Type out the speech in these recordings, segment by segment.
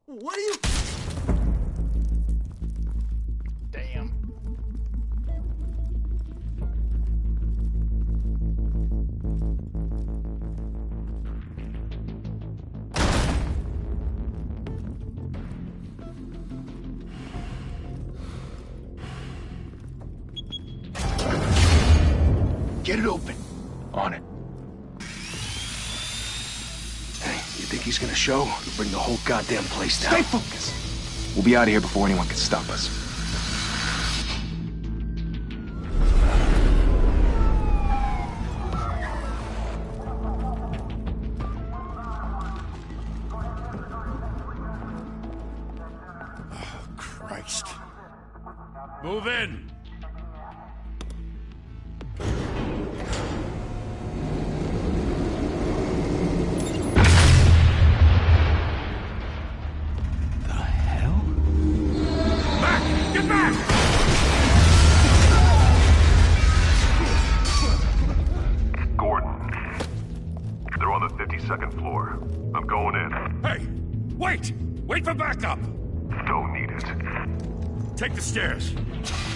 What are you... Damn. Get it open. On it. You think he's gonna show? We'll bring the whole goddamn place down. Stay focused! We'll be out of here before anyone can stop us. Oh, Christ. Move in! Second floor. I'm going in. Hey! Wait! Wait for backup! Don't need it. Take the stairs.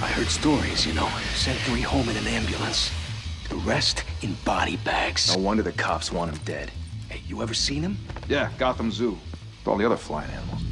I heard stories, you know. Sent 3 home in an ambulance. The rest in body bags. No wonder the cops want him dead. Hey, you ever seen him? Yeah, Gotham Zoo. With all the other flying animals.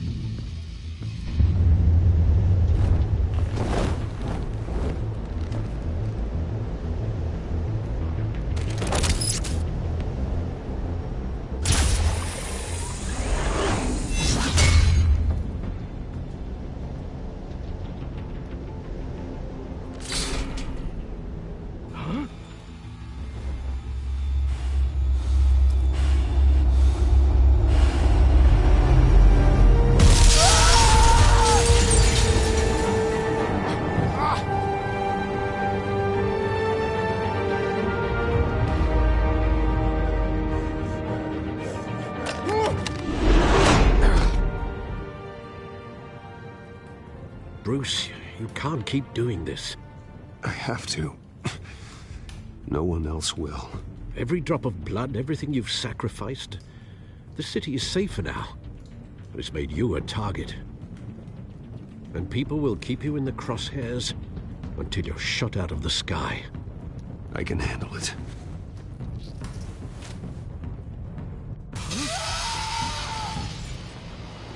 Bruce, you can't keep doing this. I have to. No one else will. Every drop of blood, everything you've sacrificed. The city is safer now. It's made you a target. And people will keep you in the crosshairs until you're shot out of the sky. I can handle it.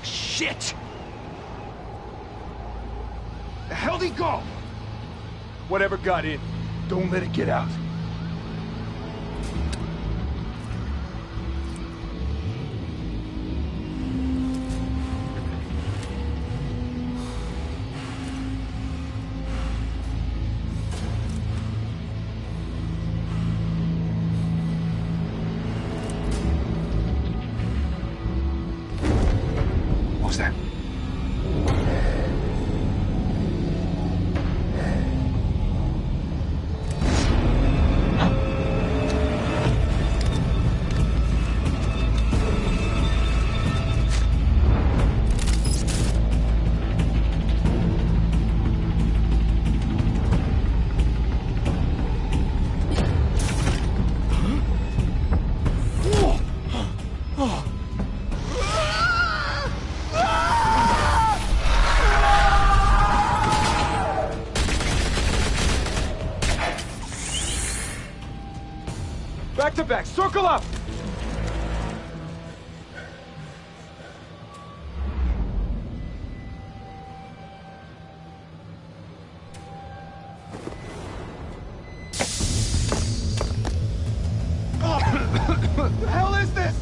Shit! The hell'd he go? Whatever got in, don't let it get out. What was that? to back! Circle up! What the hell is this?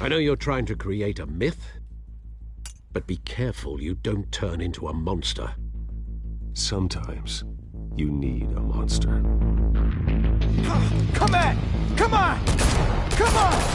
I know you're trying to create a myth, but be careful you don't turn into a monster. Sometimes you need a monster. Come on! Come on! Come on!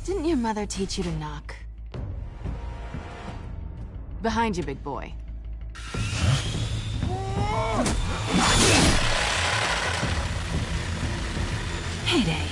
Didn't your mother teach you to knock? Behind you, big boy. Heyday.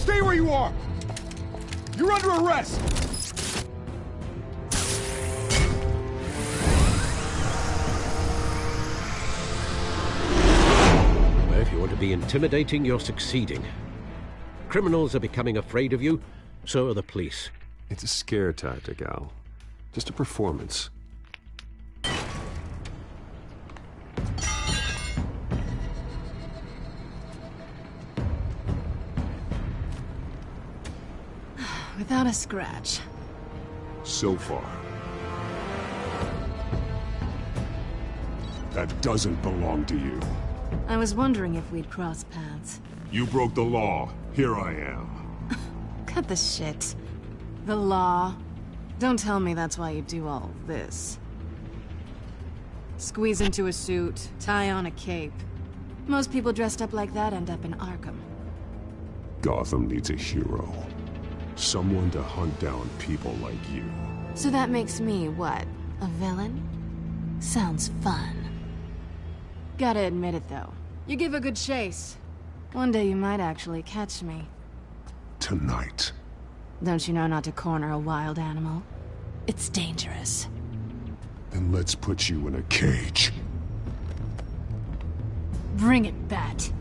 Stay where you are! You're under arrest! Well, if you want to be intimidating, you're succeeding. Criminals are becoming afraid of you, so are the police. It's a scare tactic, Al. Just a performance. Without a scratch. So far. That doesn't belong to you. I was wondering if we'd cross paths. You broke the law. Here I am. Cut the shit. The law. Don't tell me that's why you do all this. Squeeze into a suit, tie on a cape. Most people dressed up like that end up in Arkham. Gotham needs a hero. Someone to hunt down people like you. So that makes me, what, a villain? Sounds fun. Gotta admit it, though. You give a good chase. One day you might actually catch me. Tonight. Don't you know not to corner a wild animal? It's dangerous. Then let's put you in a cage. Bring it, Bat.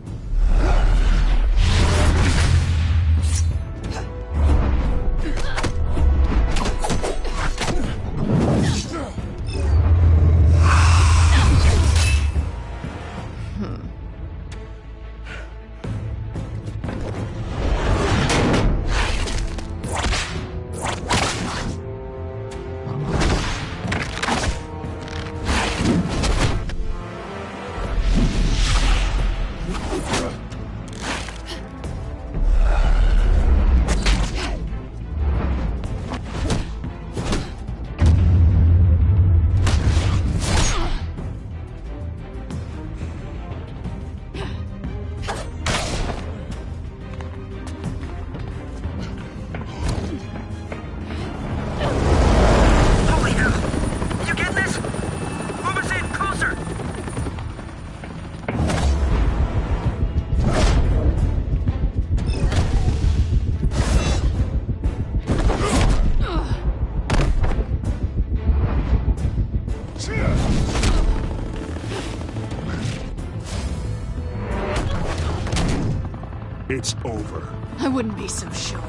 it's over. I wouldn't be so sure.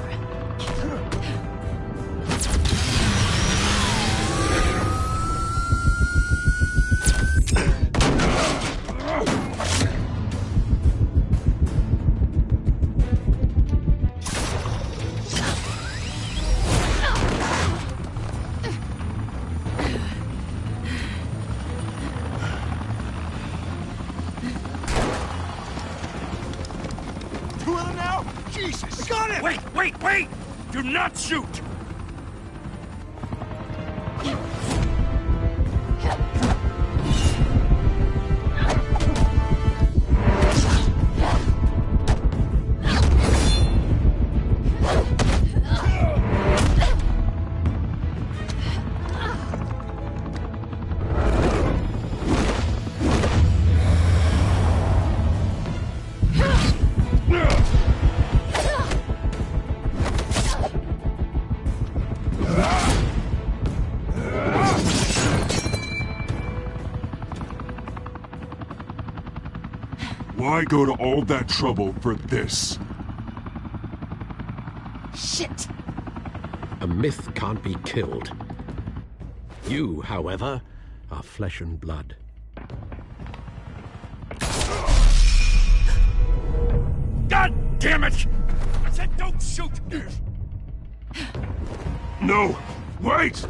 Two of them now? Jesus! I got him! Wait! Do not shoot! Why go to all that trouble for this? Shit! A myth can't be killed. You, however, are flesh and blood. God damn it! I said don't shoot! No! Wait!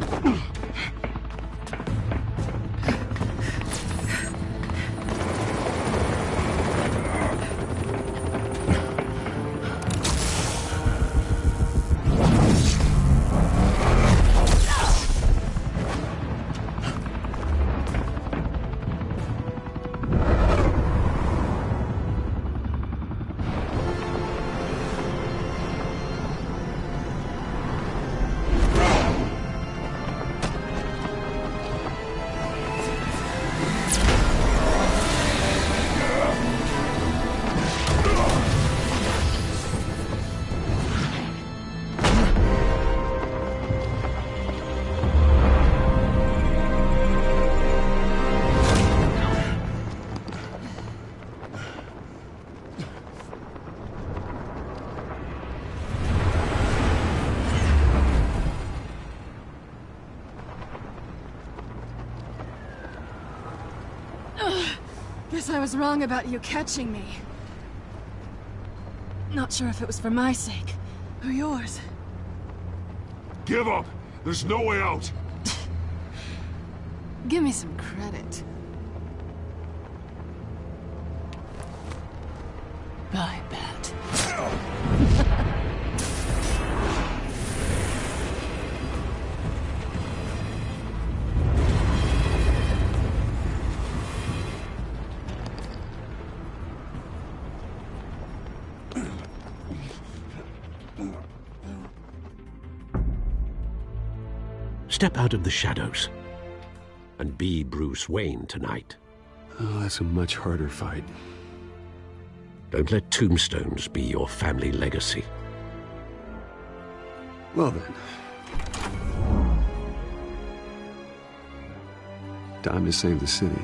Guess I was wrong about you catching me. Not sure if it was for my sake, or yours. Give up! There's no way out! Give me some credit. I bet. Step out of the shadows and be Bruce Wayne tonight. Oh, that's a much harder fight. Don't let tombstones be your family legacy. Well then. Time to save the city.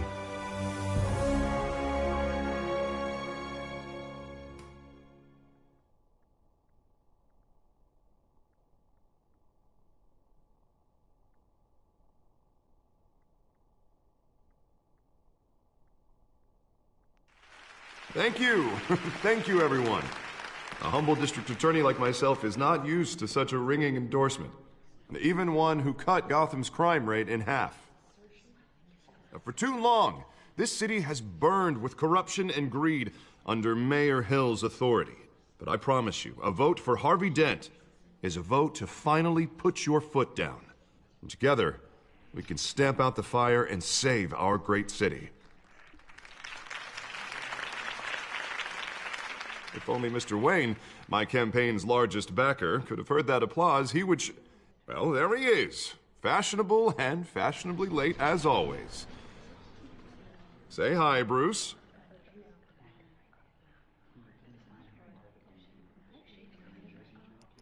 Thank you. Thank you, everyone. A humble district attorney like myself is not used to such a ringing endorsement. Even one who cut Gotham's crime rate in half. For too long, this city has burned with corruption and greed under Mayor Hill's authority. But I promise you, a vote for Harvey Dent is a vote to finally put your foot down. And together, we can stamp out the fire and save our great city. If only Mr. Wayne, my campaign's largest backer, could have heard that applause, he would well, there he is. Fashionable and fashionably late as always. Say hi, Bruce.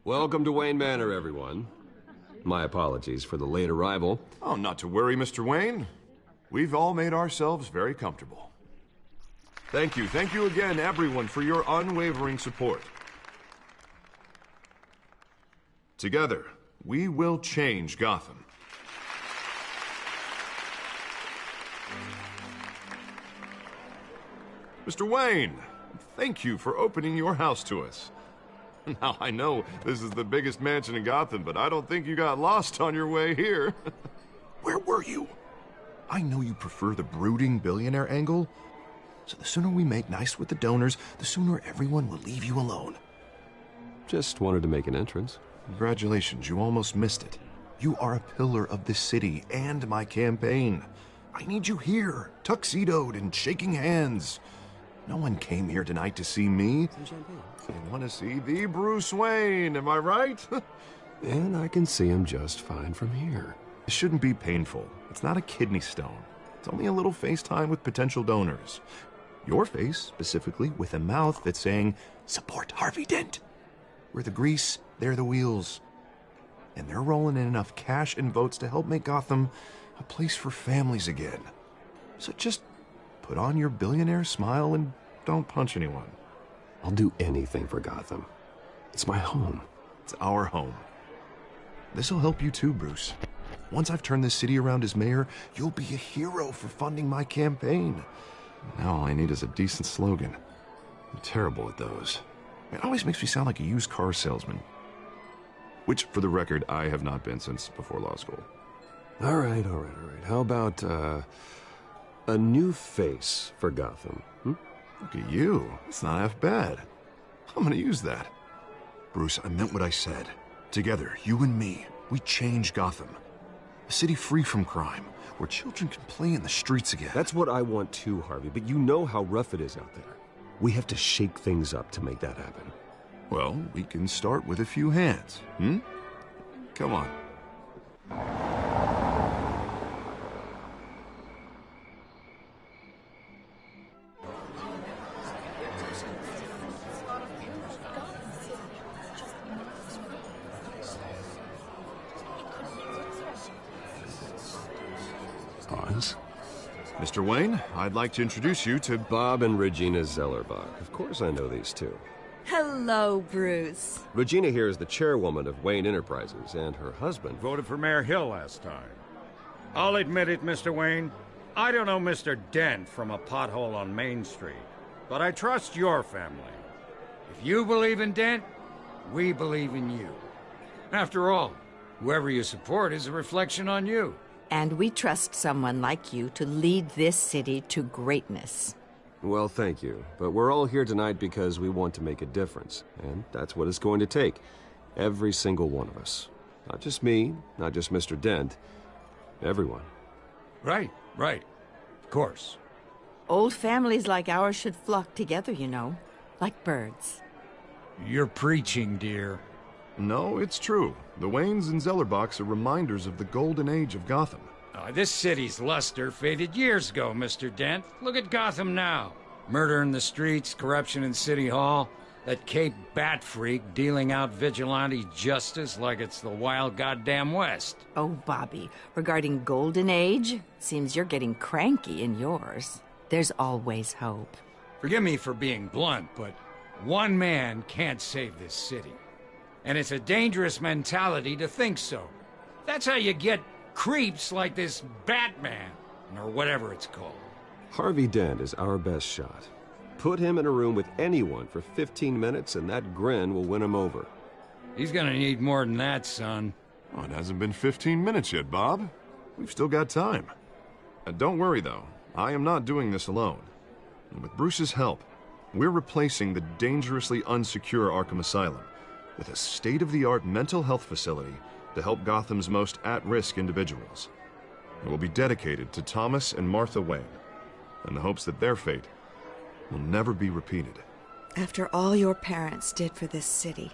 Welcome to Wayne Manor, everyone. My apologies for the late arrival. Oh, not to worry, Mr. Wayne. We've all made ourselves very comfortable. Thank you again, everyone, for your unwavering support. Together, we will change Gotham. Mr. Wayne, thank you for opening your house to us. Now, I know this is the biggest mansion in Gotham, but I don't think you got lost on your way here. Where were you? I know you prefer the brooding billionaire angle, so the sooner we make nice with the donors, the sooner everyone will leave you alone. Just wanted to make an entrance. Congratulations, you almost missed it. You are a pillar of this city and my campaign. I need you here, tuxedoed and shaking hands. No one came here tonight to see me. They want to see the Bruce Wayne, am I right? And I can see him just fine from here. It shouldn't be painful. It's not a kidney stone. It's only a little FaceTime with potential donors. Your face, specifically, with a mouth that's saying, support Harvey Dent. We're the grease, they're the wheels. And they're rolling in enough cash and votes to help make Gotham a place for families again. So just put on your billionaire smile and don't punch anyone. I'll do anything for Gotham. It's my home. It's our home. This'll help you too, Bruce. Once I've turned this city around as mayor, you'll be a hero for funding my campaign. Now all I need is a decent slogan. I'm terrible at those. It always makes me sound like a used car salesman. Which, for the record, I have not been since before law school. All right. How about, a new face for Gotham? Look at you. It's not half bad. I'm gonna use that. Bruce, I meant what I said. Together, you and me, we change Gotham. A city free from crime, where children can play in the streets again. That's what I want too, Harvey, but you know how rough it is out there. We have to shake things up to make that happen. Well, we can start with a few hands, Come on. Pause. Mr. Wayne, I'd like to introduce you to Bob and Regina Zellerbach. Of course I know these two. Hello, Bruce. Regina here is the chairwoman of Wayne Enterprises, and her husband... Voted for Mayor Hill last time. I'll admit it, Mr. Wayne. I don't know Mr. Dent from a pothole on Main Street, but I trust your family. If you believe in Dent, we believe in you. After all, whoever you support is a reflection on you. And we trust someone like you to lead this city to greatness. Well, thank you. But we're all here tonight because we want to make a difference. And that's what it's going to take. Every single one of us. Not just me, not just Mr. Dent. Everyone. Right. Of course. Old families like ours should flock together, you know. Like birds. You're preaching, dear. No, it's true. The Waynes and Zellerbachs are reminders of the golden age of Gotham. This city's luster faded years ago, Mr. Dent. Look at Gotham now. Murder in the streets, corruption in City Hall, that Cape Bat freak dealing out vigilante justice like it's the wild goddamn West. Oh, Bobby, regarding Golden Age, seems you're getting cranky in yours. There's always hope. Forgive me for being blunt, but one man can't save this city. And it's a dangerous mentality to think so. That's how you get creeps like this Batman, or whatever it's called. Harvey Dent is our best shot. Put him in a room with anyone for 15 minutes and that grin will win him over. He's gonna need more than that, son. Oh, it hasn't been 15 minutes yet, Bob. We've still got time. Don't worry, though. I am not doing this alone. And with Bruce's help, we're replacing the dangerously unsecure Arkham Asylum with a state-of-the-art mental health facility to help Gotham's most at-risk individuals. It will be dedicated to Thomas and Martha Wayne, in the hopes that their fate will never be repeated. After all your parents did for this city,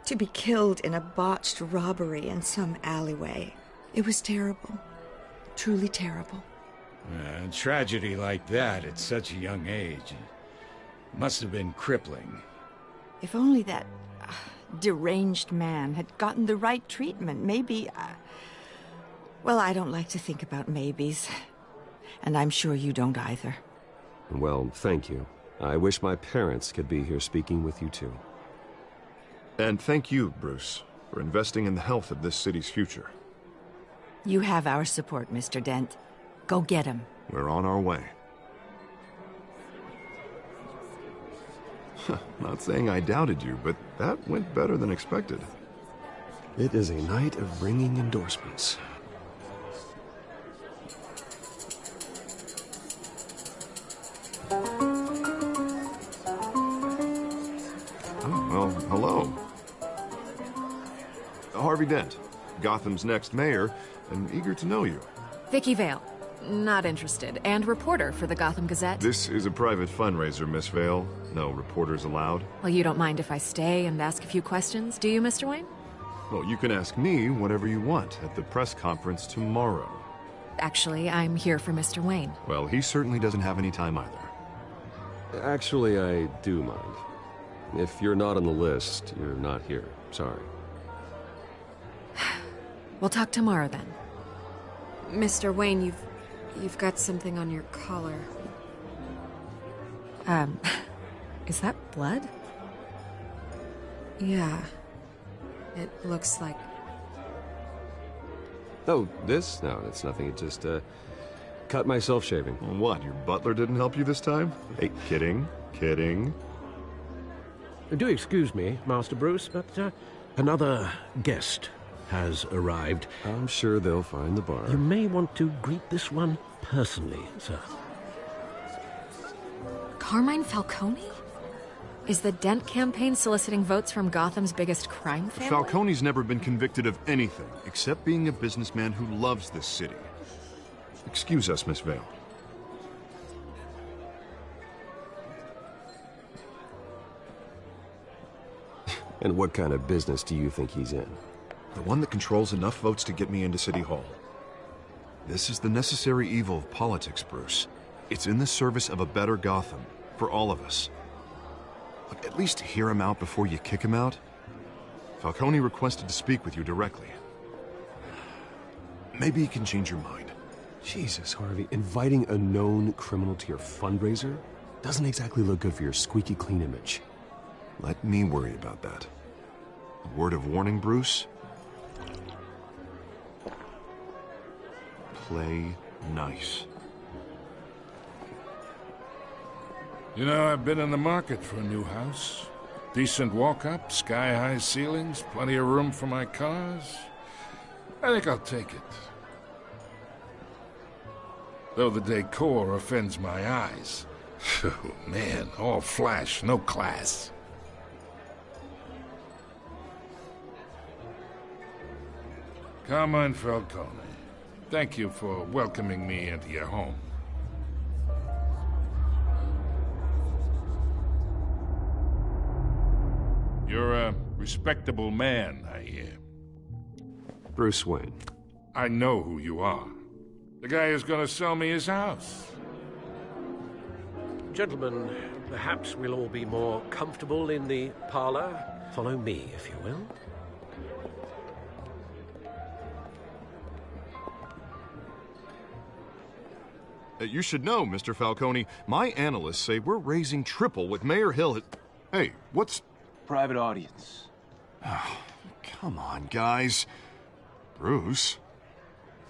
to be killed in a botched robbery in some alleyway, it was terrible. Truly terrible. A tragedy like that at such a young age must have been crippling. If only that deranged man had gotten the right treatment, maybe... Well, I don't like to think about maybes. And I'm sure you don't either. Well, thank you. I wish my parents could be here speaking with you too. And thank you, Bruce, for investing in the health of this city's future. You have our support, Mr. Dent. Go get him. We're on our way. Not saying I doubted you, but that went better than expected. It is a night of ringing endorsements. Oh, well, hello. Harvey Dent, Gotham's next mayor, and eager to know you. Vicky Vale. Not interested. And reporter for the Gotham Gazette. This is a private fundraiser, Miss Vale. No reporters allowed. Well, you don't mind if I stay and ask a few questions, do you, Mr. Wayne? Well, you can ask me whatever you want at the press conference tomorrow. Actually, I'm here for Mr. Wayne. Well, he certainly doesn't have any time either. Actually, I do mind. If you're not on the list, you're not here. Sorry. We'll talk tomorrow then. Mr. Wayne, you've got something on your collar. Is that blood? Yeah. It looks like... Oh, this? No, it's nothing. It just, cut myself shaving. What, your butler didn't help you this time? Hey, kidding. Do excuse me, Master Bruce, but another guest has arrived. I'm sure they'll find the bar. You may want to greet this one personally, sir. Carmine Falcone? Is the Dent campaign soliciting votes from Gotham's biggest crime family? Falcone's never been convicted of anything, except being a businessman who loves this city. Excuse us, Miss Vale. And what kind of business do you think he's in? The one that controls enough votes to get me into City Hall. This is the necessary evil of politics, Bruce. It's in the service of a better Gotham, for all of us. Look, at least hear him out before you kick him out. Falcone requested to speak with you directly. Maybe he can change your mind. Jesus, Harvey, inviting a known criminal to your fundraiser doesn't exactly look good for your squeaky clean image. Let me worry about that. A word of warning, Bruce. Play nice. You know, I've been in the market for a new house. Decent walk-up, sky-high ceilings, plenty of room for my cars. I think I'll take it. Though the decor offends my eyes. Oh, man, all flash, no class. Carmine Falcone, thank you for welcoming me into your home. You're a respectable man, I hear. Bruce Wayne. I know who you are. The guy who's gonna sell me his house. Gentlemen, perhaps we'll all be more comfortable in the parlor. Follow me, if you will. You should know, Mr. Falcone, my analysts say we're raising triple with Mayor Hill. Hey, what's... Private audience. Oh, come on, guys. Bruce?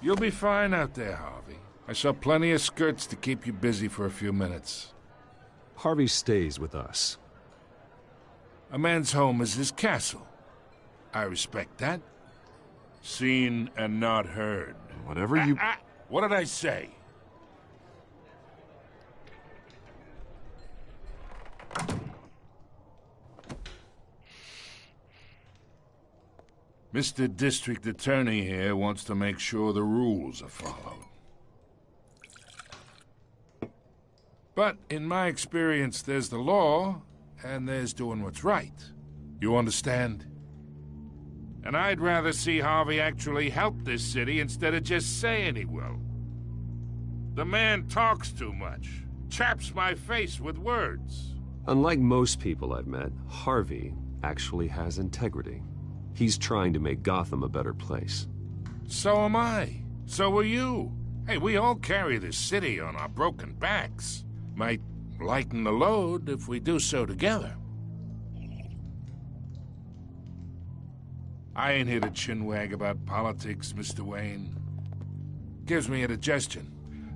You'll be fine out there, Harvey. I saw plenty of skirts to keep you busy for a few minutes. Harvey stays with us. A man's home is his castle. I respect that. Seen and not heard. Whatever you... What did I say? Mr. District Attorney here wants to make sure the rules are followed. But in my experience, there's the law, and there's doing what's right. You understand? And I'd rather see Harvey actually help this city instead of just saying he will. The man talks too much, chaps my face with words. Unlike most people I've met, Harvey actually has integrity. He's trying to make Gotham a better place. So am I. So are you. Hey, we all carry this city on our broken backs. Might lighten the load if we do so together. I ain't here to chinwag about politics, Mr. Wayne. Gives me indigestion.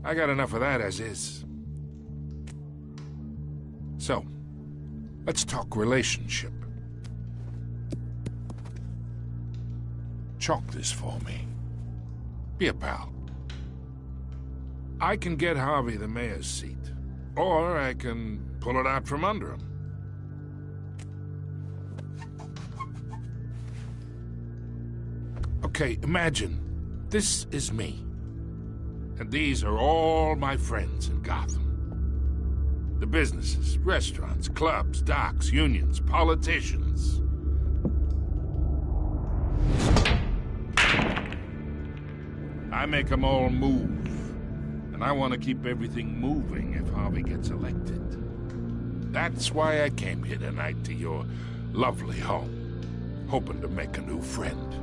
I got enough of that as is. So, let's talk relationship. Chalk this for me. Be a pal. I can get Harvey the mayor's seat, or I can pull it out from under him. Okay, imagine this is me, and these are all my friends in Gotham. The businesses, restaurants, clubs, docks, unions, politicians. I make them all move. And I want to keep everything moving if Harvey gets elected. That's why I came here tonight to your lovely home, hoping to make a new friend.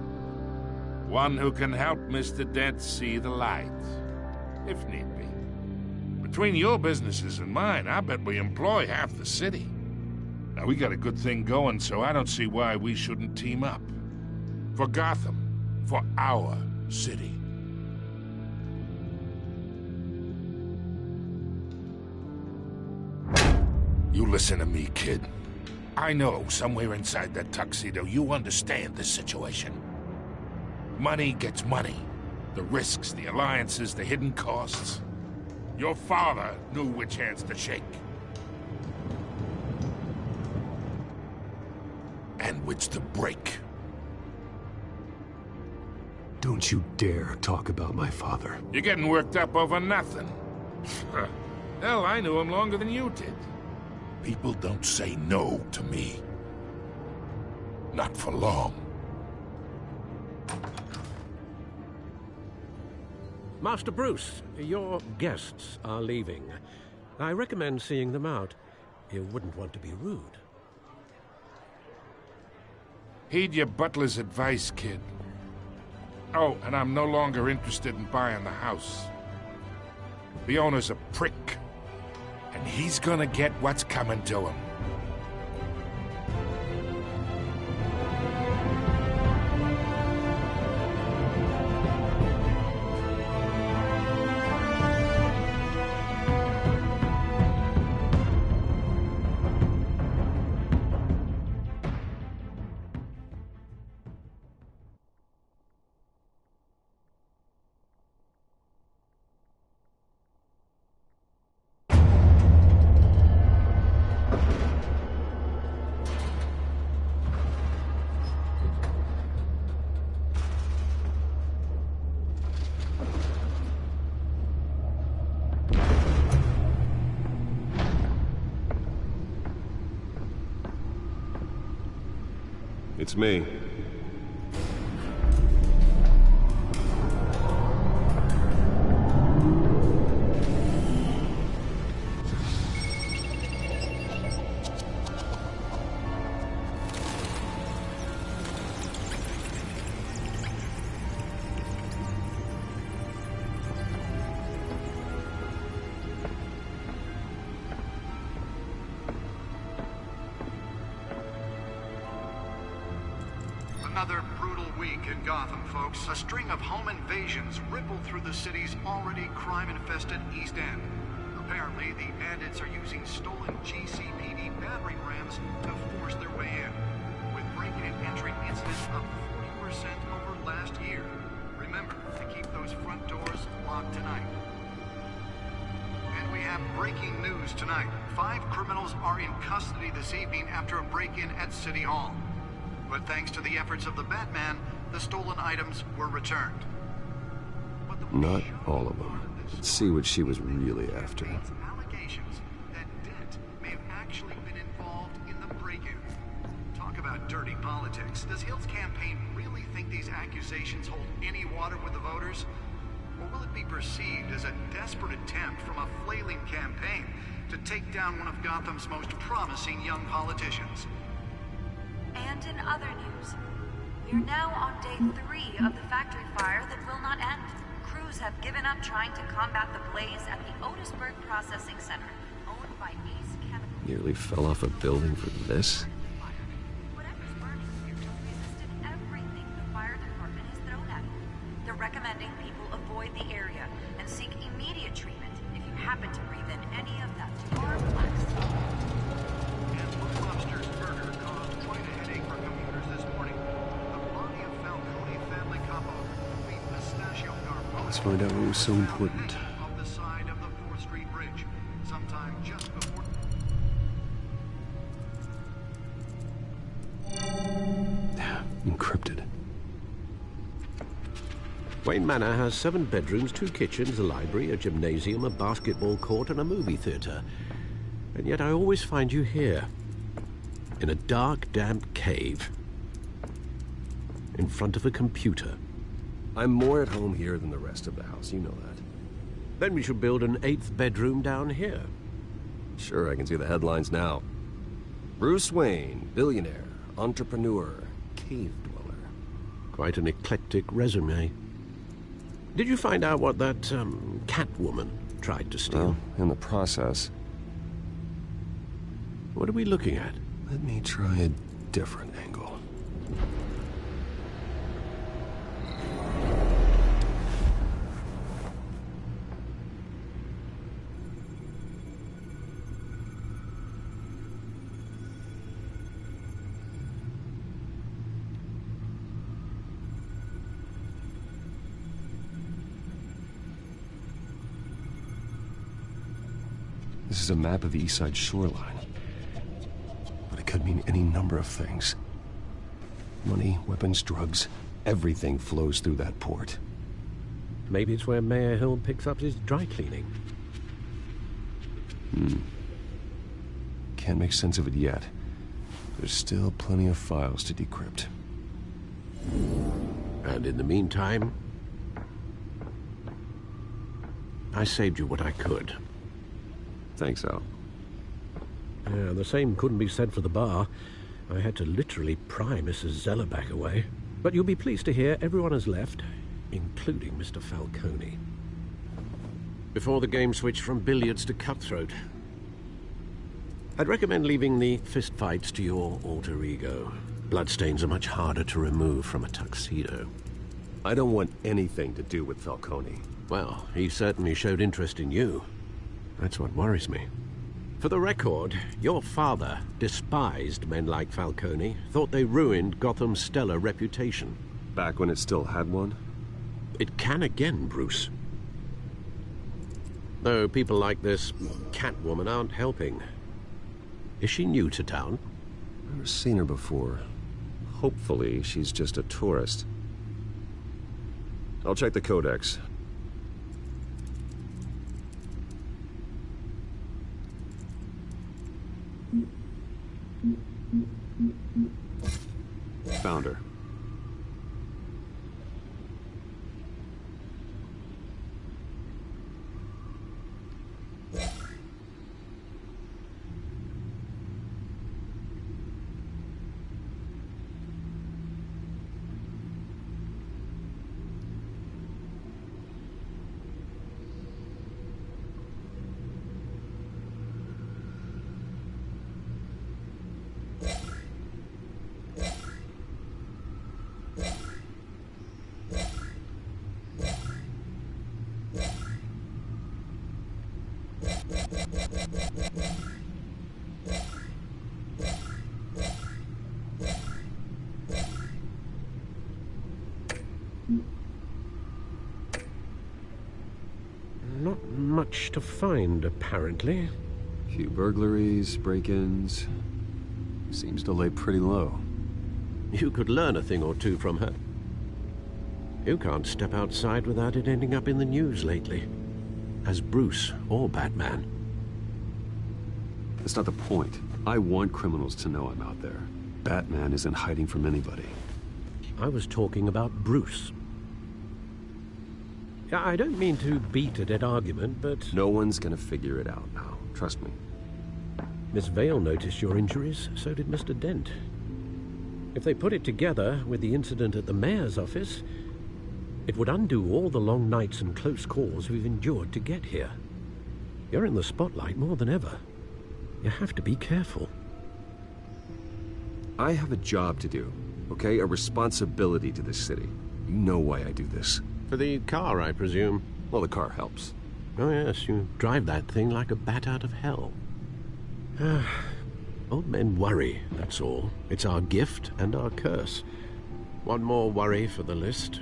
One who can help Mr. Dent see the light, if need be. Between your businesses and mine, I bet we employ half the city. Now, we got a good thing going, so I don't see why we shouldn't team up. For Gotham, for our city. You listen to me, kid. I know somewhere inside that tuxedo you understand this situation. Money gets money. The risks, the alliances, the hidden costs. Your father knew which hands to shake. And which to break. Don't you dare talk about my father. You're getting worked up over nothing. Hell, I knew him longer than you did. People don't say no to me. Not for long. Master Bruce, your guests are leaving. I recommend seeing them out. You wouldn't want to be rude. Heed your butler's advice, kid. Oh, and I'm no longer interested in buying the house. The owner's a prick. And he's gonna get what's coming to him. It's me. Another brutal week in Gotham, folks. A string of home invasions rippled through the city's already crime-infested East End. Apparently, the bandits are using stolen GCPD battering rams to force their way in, with break-in and entry incidents up 40% over last year. Remember to keep those front doors locked tonight. And we have breaking news tonight. 5 criminals are in custody this evening after a break-in at City Hall. But thanks to the efforts of the Batman, the stolen items were returned. Not all of them. Let's see what she was really after. Allegations that Dent may have actually been involved in the break-in. Talk about dirty politics. Does Hill's campaign really think these accusations hold any water with the voters? Or will it be perceived as a desperate attempt from a flailing campaign to take down one of Gotham's most promising young politicians? And in other news, we're now on day 3 of the factory fire that will not end. Crews have given up trying to combat the blaze at the Otisburg Processing Center, owned by Ace Chemical. Nearly fell off a building for this? Whatever's burning here resisted everything They're recommending people avoid the area and seek immediate treatment if you happen to breathe in any of that horrible stuff. And Blue Lobster's murder caused quite a headache for commuters this morning. The body of Falcone family couple, the Pistachio Garbo, Let's find out what was so important. off the side of the 4th Street Bridge, sometime just before... Encrypted. Wayne Manor has 7 bedrooms, 2 kitchens, a library, a gymnasium, a basketball court, and a movie theater. And yet I always find you here, in a dark, damp cave, in front of a computer. I'm more at home here than the rest of the house, you know that. Then we should build an 8th bedroom down here. Sure, I can see the headlines now. Bruce Wayne, billionaire, entrepreneur, cave dweller. Quite an eclectic resume. Did you find out what that, Catwoman tried to steal? Well, in the process. What are we looking at? Let me try a different angle. This is a map of the East Side shoreline. But it could mean any number of things. Money, weapons, drugs, everything flows through that port. Maybe it's where Mayor Hill picks up his dry cleaning. Can't make sense of it yet. There's still plenty of files to decrypt. And in the meantime, I saved you what I could. Thanks, Al. Yeah, the same couldn't be said for the bar. I had to literally pry Mrs. Zeller back away. But you'll be pleased to hear everyone has left, including Mr. Falcone. Before the game switched from billiards to cutthroat. I'd recommend leaving the fistfights to your alter ego. Bloodstains are much harder to remove from a tuxedo. I don't want anything to do with Falcone. Well, he certainly showed interest in you. That's what worries me. For the record, your father despised men like Falcone, thought they ruined Gotham's stellar reputation. Back when it still had one? It can again, Bruce. Though people like this Catwoman aren't helping. Is she new to town? Never seen her before. Hopefully, she's just a tourist. I'll check the codex. Found her. Not much to find, apparently. Few burglaries, break-ins. Seems to lay pretty low. You could learn a thing or two from her. You can't step outside without it ending up in the news lately. As Bruce or Batman. That's not the point. I want criminals to know I'm out there. Batman isn't hiding from anybody. I was talking about Bruce. I don't mean to beat a dead argument, but... No one's gonna figure it out now. Trust me. Miss Vale noticed your injuries, so did Mr. Dent. If they put it together with the incident at the mayor's office, it would undo all the long nights and close calls we've endured to get here. You're in the spotlight more than ever. You have to be careful. I have a job to do, okay? A responsibility to this city. You know why I do this. For the car, I presume. Well, the car helps. Oh, yes, you drive that thing like a bat out of hell. Old men worry, that's all. It's our gift and our curse. One more worry for the list.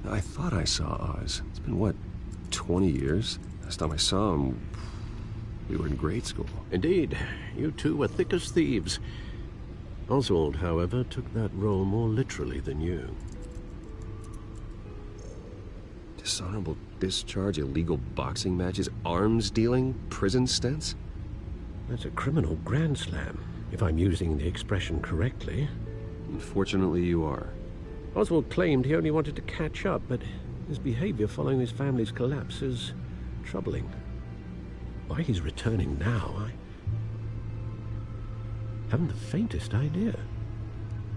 I thought I saw Oz. It's been, what, 20 years? Last time I saw him, we were in grade school. Indeed. You two were thick as thieves. Oswald, however, took that role more literally than you. Dishonorable discharge, illegal boxing matches, arms dealing, prison stints? That's a criminal grand slam, if I'm using the expression correctly. Unfortunately, you are. Oswald claimed he only wanted to catch up, but his behavior following his family's collapse is troubling. Why he's returning now, I haven't the faintest idea.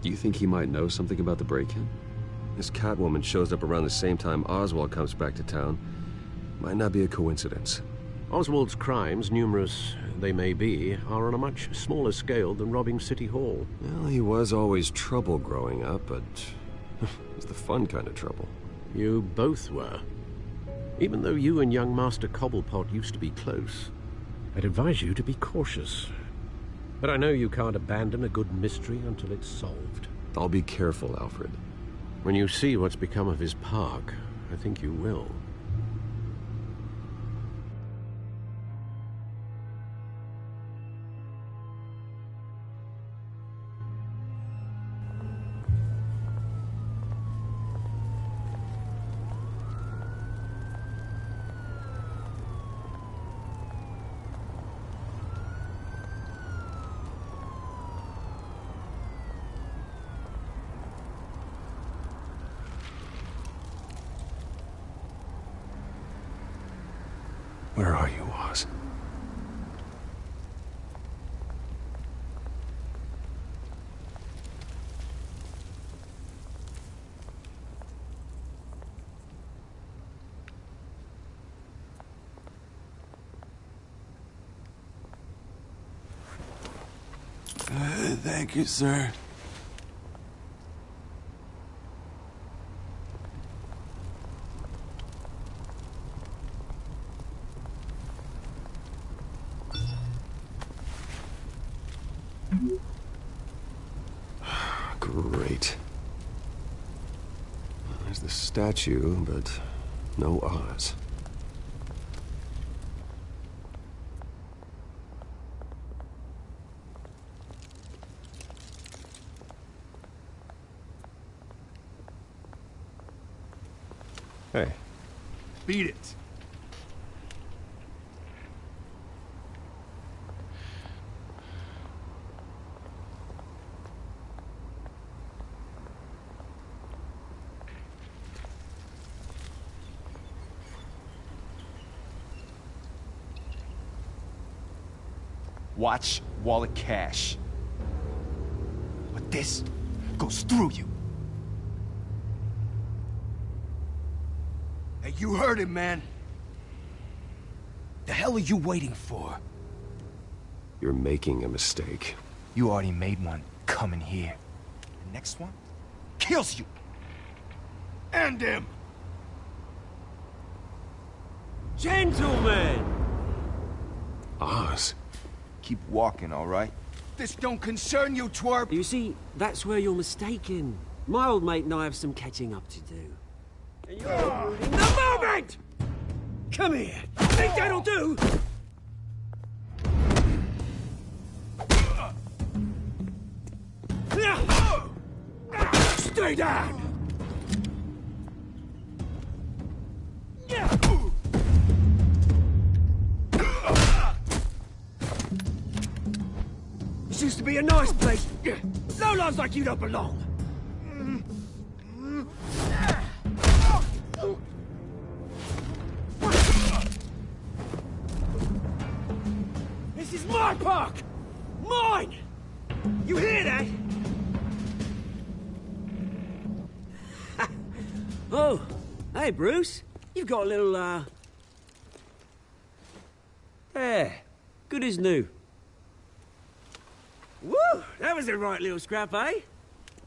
Do you think he might know something about the break-in? This Catwoman shows up around the same time Oswald comes back to town. Might not be a coincidence. Oswald's crimes, numerous they may be, are on a much smaller scale than robbing City Hall. Well, he was always trouble growing up, but it was the fun kind of trouble. You both were. Even though you and young Master Cobblepot used to be close, I'd advise you to be cautious. But I know you can't abandon a good mystery until it's solved. I'll be careful, Alfred. When you see what's become of his park, I think you will. Where are you, Oz? Thank you, sir. Great. There's the statue, but no Oz. Hey. Beat it. Watch, wallet, cash. But this goes through you. Hey, you heard it, man. The hell are you waiting for? You're making a mistake. You already made one coming here. The next one kills you. And him. Gentlemen! Oz. Keep walking, all right? This don't concern you, twerp! You see, that's where you're mistaken. My old mate and I have some catching up to do. And you're ruining the moment! Come here! Think that'll do? Stay down! This used to be a nice place. Lowlifes like you don't belong. This is my park! Mine! You hear that? Oh, hey, Bruce. You've got a little, There. Good as new. Woo! That was a right little scrap, eh?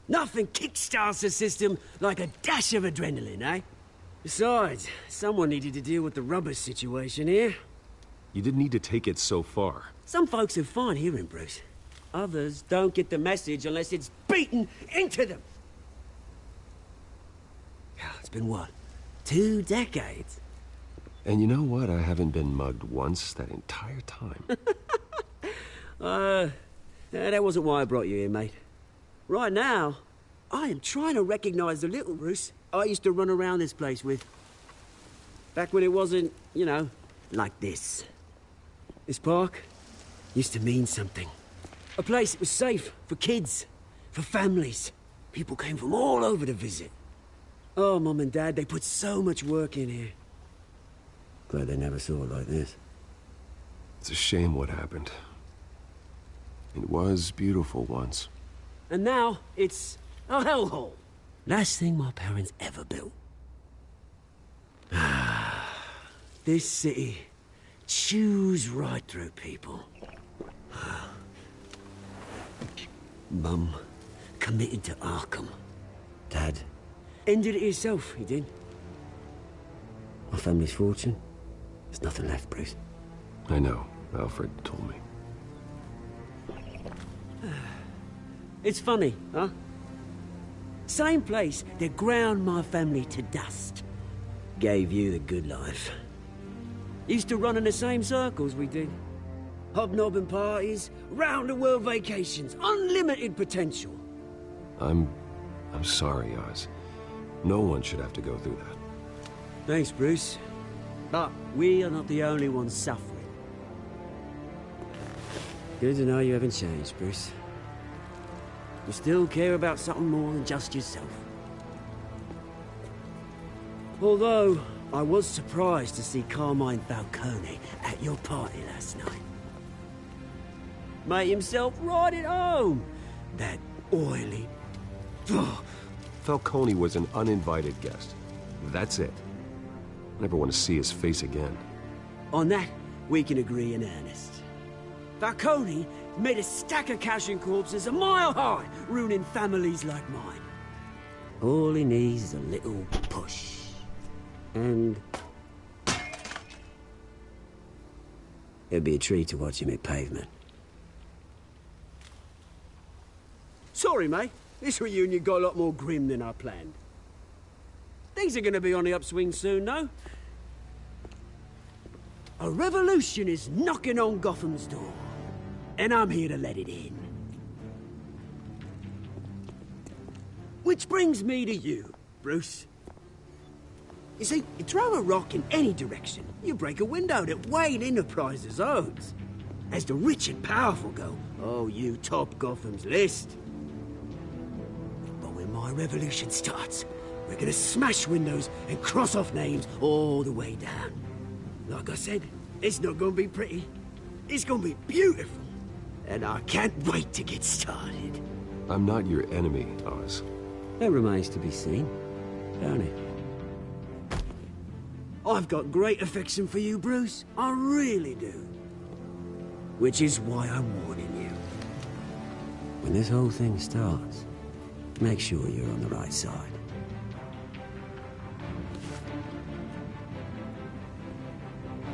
Nothing kickstarts the system like a dash of adrenaline, eh? Besides, someone needed to deal with the rubber situation here. You didn't need to take it so far. Some folks are fine hearing, Bruce. Others don't get the message unless it's beaten into them. It's been what? 2 decades? And you know what? I haven't been mugged once that entire time. That wasn't why I brought you here, mate. Right now, I am trying to recognize the little Bruce I used to run around this place with. Back when it wasn't, you know, like this. This park used to mean something. A place that was safe for kids, for families. People came from all over to visit. Oh, Mum and Dad, they put so much work in here. Glad they never saw it like this. It's a shame what happened. It was beautiful once. And now, it's a hellhole. Last thing my parents ever built. This city chews right through people. Mum committed to Arkham. Dad ended it himself, he did. My family's fortune, there's nothing left, Bruce. I know. Alfred told me. It's funny, huh? Same place that ground my family to dust. Gave you the good life. Used to run in the same circles we did. Hobnobbing parties, round-the-world vacations, unlimited potential. I'm sorry, Oz. No one should have to go through that. Thanks, Bruce. But we are not the only ones suffering. Good to know you haven't changed, Bruce. You still care about something more than just yourself. Although, I was surprised to see Carmine Falcone at your party last night. Made himself right at home. That oily... Falcone was an uninvited guest. That's it. Never want to see his face again. On that, we can agree in earnest. Falcone made a stack of cash and corpses a mile high, ruining families like mine. All he needs is a little push. And... it'd be a treat to watch him hit pavement. Sorry, mate. This reunion got a lot more grim than I planned. Things are gonna be on the upswing soon, though. A revolution is knocking on Gotham's door. And I'm here to let it in. Which brings me to you, Bruce. You see, you throw a rock in any direction, you break a window that Wayne Enterprises owns. As the rich and powerful go, oh, you top Gotham's list. But when my revolution starts, we're gonna smash windows and cross off names all the way down. Like I said, it's not gonna be pretty. It's gonna be beautiful. And I can't wait to get started. I'm not your enemy, Oz. That remains to be seen, don't it? I've got great affection for you, Bruce. I really do. Which is why I'm warning you. When this whole thing starts, make sure you're on the right side.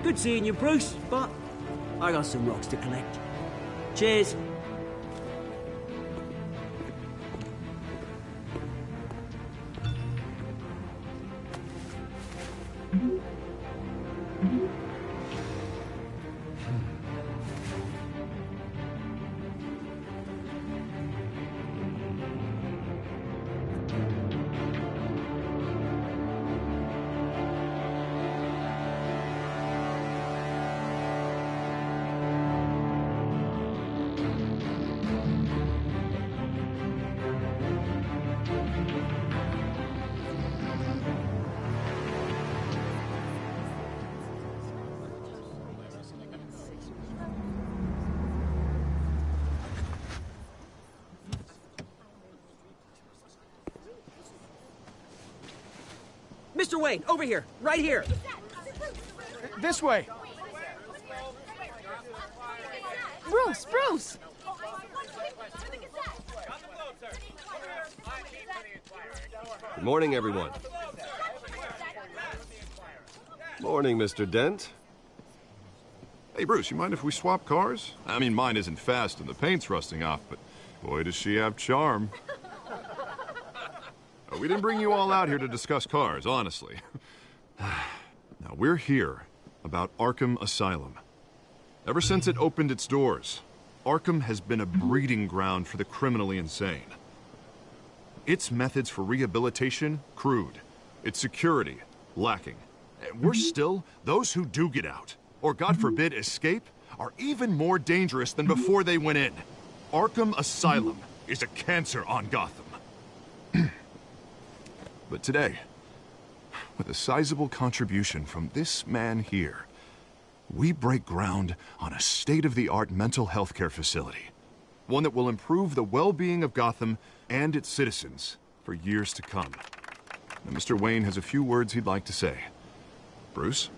Good seeing you, Bruce, but I got some rocks to collect. Cheers. Mr. Wayne, over here, right here. This way. Bruce! Good morning, everyone. Morning, Mr. Dent. Hey, Bruce, you mind if we swap cars? I mean, mine isn't fast and the paint's rusting off, but boy, does she have charm. We didn't bring you all out here to discuss cars, honestly. Now, we're here about Arkham Asylum. Ever since it opened its doors, Arkham has been a breeding ground for the criminally insane. Its methods for rehabilitation, crude. Its security, lacking. And worse still, those who do get out, or God forbid escape, are even more dangerous than before they went in. Arkham Asylum is a cancer on Gotham. But today, with a sizable contribution from this man here, we break ground on a state-of-the-art mental health care facility. One that will improve the well-being of Gotham and its citizens for years to come. Now, Mr. Wayne has a few words he'd like to say. Bruce?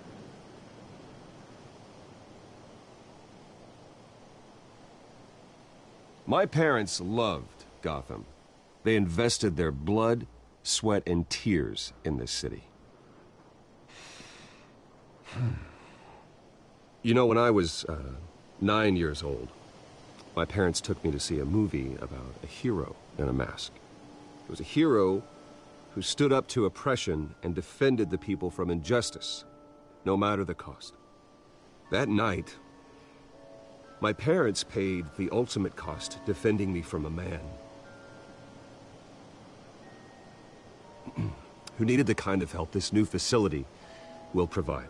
My parents loved Gotham. They invested their blood, sweat, and tears in this city. You know, when I was 9 years old, my parents took me to see a movie about a hero in a mask. It was a hero who stood up to oppression and defended the people from injustice, no matter the cost. That night, my parents paid the ultimate cost defending me from a man who needed the kind of help this new facility will provide.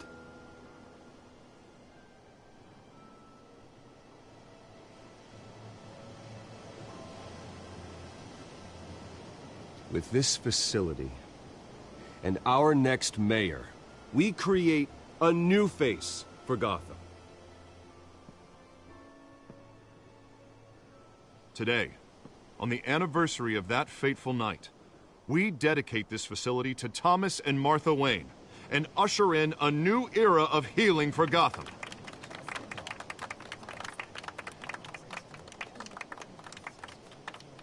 With this facility and our next mayor, we create a new face for Gotham. Today, on the anniversary of that fateful night, we dedicate this facility to Thomas and Martha Wayne and usher in a new era of healing for Gotham.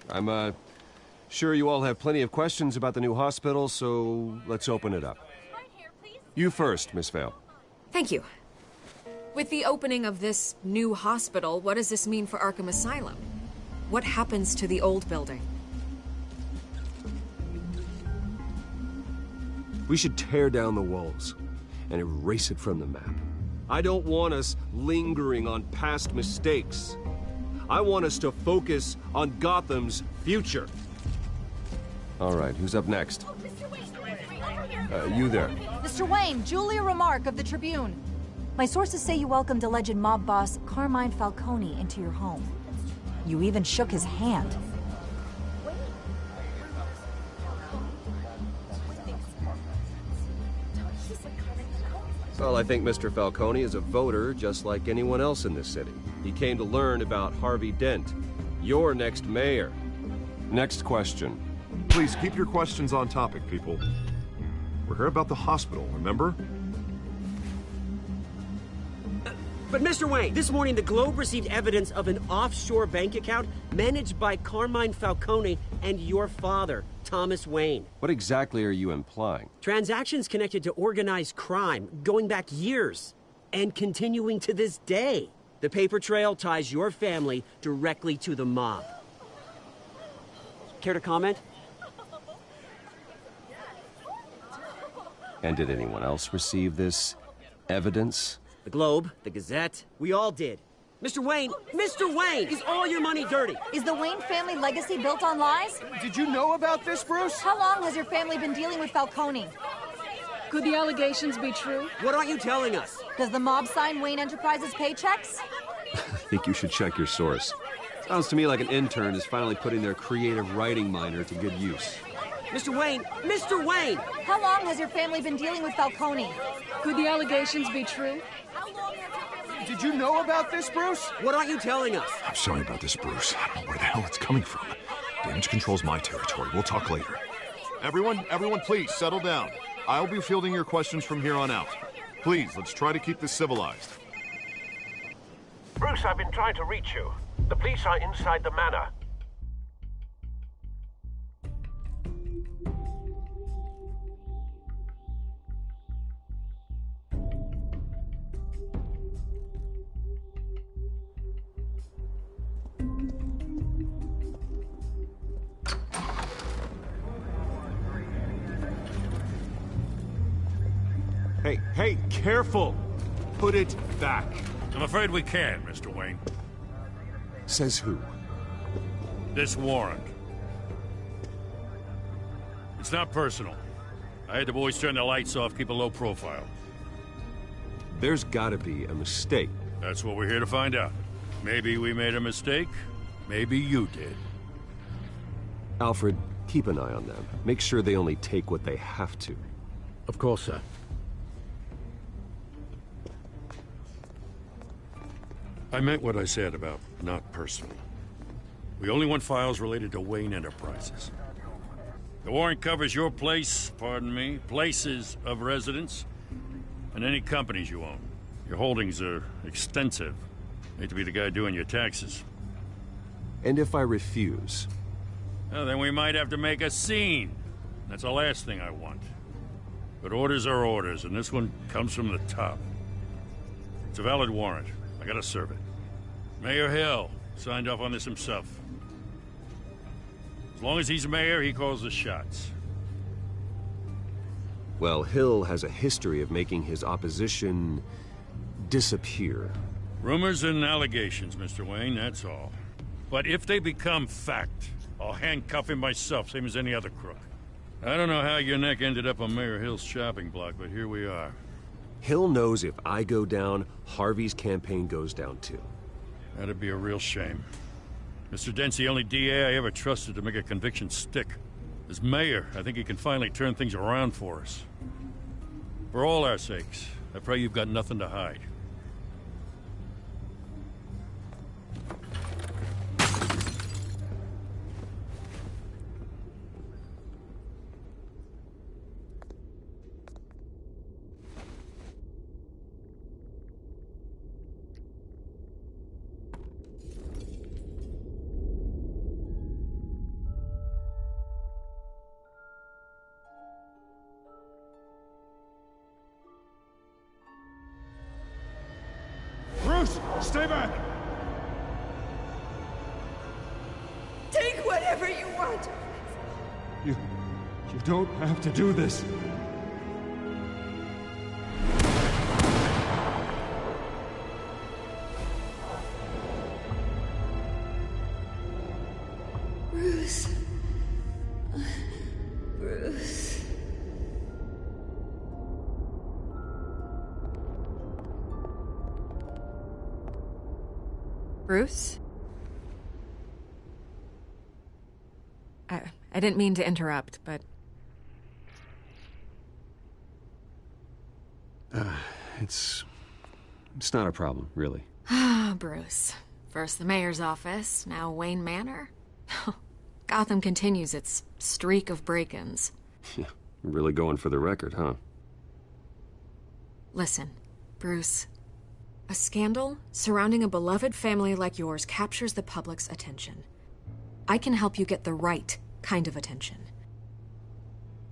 I'm sure you all have plenty of questions about the new hospital, so let's open it up. You first, Miss Vale. Thank you. With the opening of this new hospital, what does this mean for Arkham Asylum? What happens to the old building? We should tear down the walls and erase it from the map. I don't want us lingering on past mistakes. I want us to focus on Gotham's future. All right, who's up next? You there. Mr. Wayne, Julia Remark of the Tribune. My sources say you welcomed alleged mob boss Carmine Falcone into your home. You even shook his hand. Well, I think Mr. Falcone is a voter just like anyone else in this city. He came to learn about Harvey Dent, your next mayor. Next question. Please keep your questions on topic, people. We're here about the hospital, remember? But Mr. Wayne, this morning the Globe received evidence of an offshore bank account managed by Carmine Falcone and your father, Thomas Wayne. What exactly are you implying? Transactions connected to organized crime going back years and continuing to this day. The paper trail ties your family directly to the mob. Care to comment? And did anyone else receive this evidence? The Globe, the Gazette, we all did. Mr. Wayne, is all your money dirty? Is the Wayne family legacy built on lies? Did you know about this, Bruce? How long has your family been dealing with Falcone? Could the allegations be true? What aren't you telling us? Does the mob sign Wayne Enterprises paychecks? I think you should check your source. Sounds to me like an intern is finally putting their creative writing minor to good use. Mr. Wayne! How long has your family been dealing with Falcone? Could the allegations be true? Did you know about this, Bruce? What aren't you telling us? I'm sorry about this, Bruce. I don't know where the hell it's coming from. Damage control's my territory. We'll talk later. Everyone, please settle down. I'll be fielding your questions from here on out. Please, let's try to keep this civilized. Bruce, I've been trying to reach you. The police are inside the manor. Hey, careful! Put it back. I'm afraid we can, Mr. Wayne. Says who? This warrant. It's not personal. I had the boys turn the lights off, keep a low profile. There's gotta be a mistake. That's what we're here to find out. Maybe we made a mistake. Maybe you did. Alfred, keep an eye on them. Make sure they only take what they have to. Of course, sir. I meant what I said about not personal. We only want files related to Wayne Enterprises. The warrant covers your place, pardon me, places of residence, and any companies you own. Your holdings are extensive. Hate to be the guy doing your taxes. And if I refuse? Well, then we might have to make a scene. That's the last thing I want. But orders are orders, and this one comes from the top. It's a valid warrant. I gotta serve it. Mayor Hill signed off on this himself. As long as he's mayor, he calls the shots. Well, Hill has a history of making his opposition disappear. Rumors and allegations, Mr. Wayne, that's all. But if they become fact, I'll handcuff him myself, same as any other crook. I don't know how your neck ended up on Mayor Hill's shopping block, but here we are. Hill knows if I go down, Harvey's campaign goes down too. That'd be a real shame. Mr. Dent's the only DA I ever trusted to make a conviction stick. As mayor, I think he can finally turn things around for us. For all our sakes, I pray you've got nothing to hide. Stay back! Take whatever you want. You don't have to do this. Bruce. Bruce. Bruce? I didn't mean to interrupt, but... It's not a problem, really. Ah, Bruce. First the mayor's office, now Wayne Manor. Gotham continues its streak of break-ins. Really going for the record, huh? Listen, Bruce. A scandal surrounding a beloved family like yours captures the public's attention. I can help you get the right kind of attention.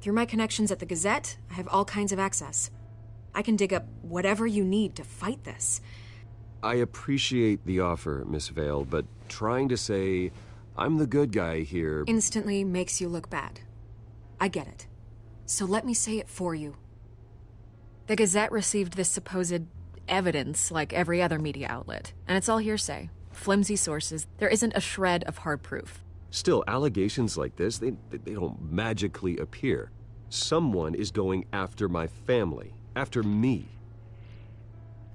Through my connections at the Gazette, I have all kinds of access. I can dig up whatever you need to fight this. I appreciate the offer, Miss Vale, but trying to say I'm the good guy here... instantly makes you look bad. I get it. So let me say it for you. The Gazette received this supposed evidence like every other media outlet, and it's all hearsay. Flimsy sources. There isn't a shred of hard proof. Still, allegations like this, they don't magically appear. Someone is going after my family, after me.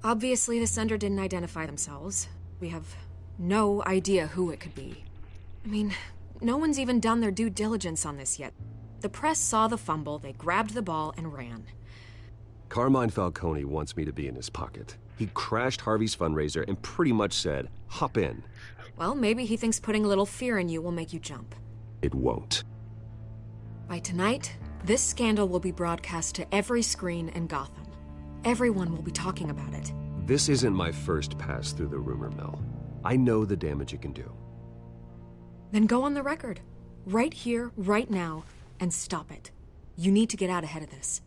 Obviously, the sender didn't identify themselves. We have no idea who it could be. I mean, no one's even done their due diligence on this yet. The press saw the fumble, they grabbed the ball and ran. Carmine Falcone wants me to be in his pocket. He crashed Harvey's fundraiser and pretty much said, hop in. Well, maybe he thinks putting a little fear in you will make you jump. It won't. By tonight, this scandal will be broadcast to every screen in Gotham. Everyone will be talking about it. This isn't my first pass through the rumor mill. I know the damage it can do. Then go on the record. Right here, right now, and stop it. You need to get out ahead of this.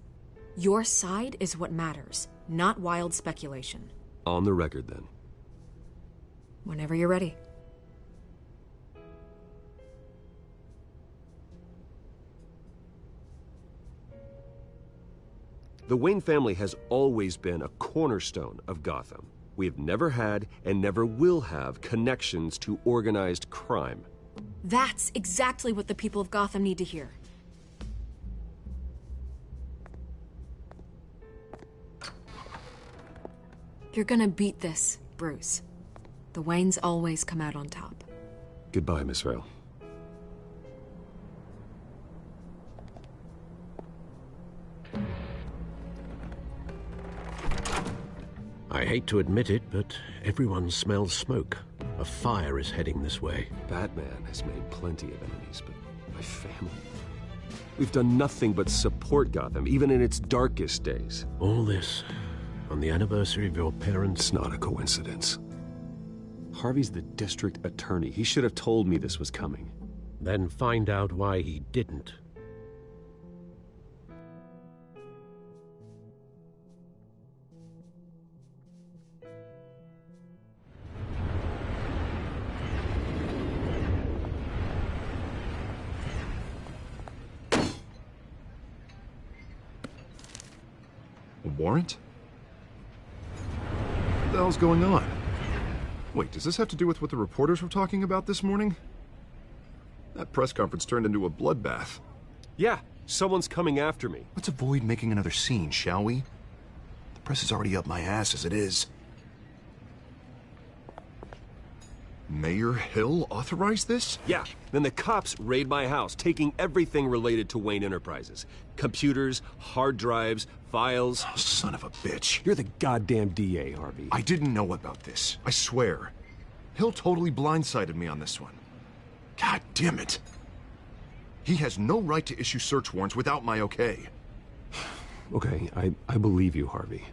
Your side is what matters, not wild speculation. On the record, then. Whenever you're ready. The Wayne family has always been a cornerstone of Gotham. We have never had and never will have connections to organized crime. That's exactly what the people of Gotham need to hear. You're gonna beat this, Bruce. The Waynes always come out on top. Goodbye, Miss Vale. I hate to admit it, but everyone smells smoke. A fire is heading this way. Batman has made plenty of enemies, but my family... We've done nothing but support Gotham, even in its darkest days. All this on the anniversary of your parents'... It's not a coincidence. Harvey's the district attorney. He should have told me this was coming. Then find out why he didn't. A warrant? What the hell's going on? Wait, does this have to do with what the reporters were talking about this morning? That press conference turned into a bloodbath. Yeah, someone's coming after me. Let's avoid making another scene, shall we? The press is already up my ass as it is. Mayor Hill authorized this? Yeah, then the cops raid my house, taking everything related to Wayne Enterprises. Computers, hard drives, files. Oh, son of a bitch. You're the goddamn DA, Harvey. I didn't know about this. I swear. Hill totally blindsided me on this one. God damn it. He has no right to issue search warrants without my okay. Okay, I believe you, Harvey.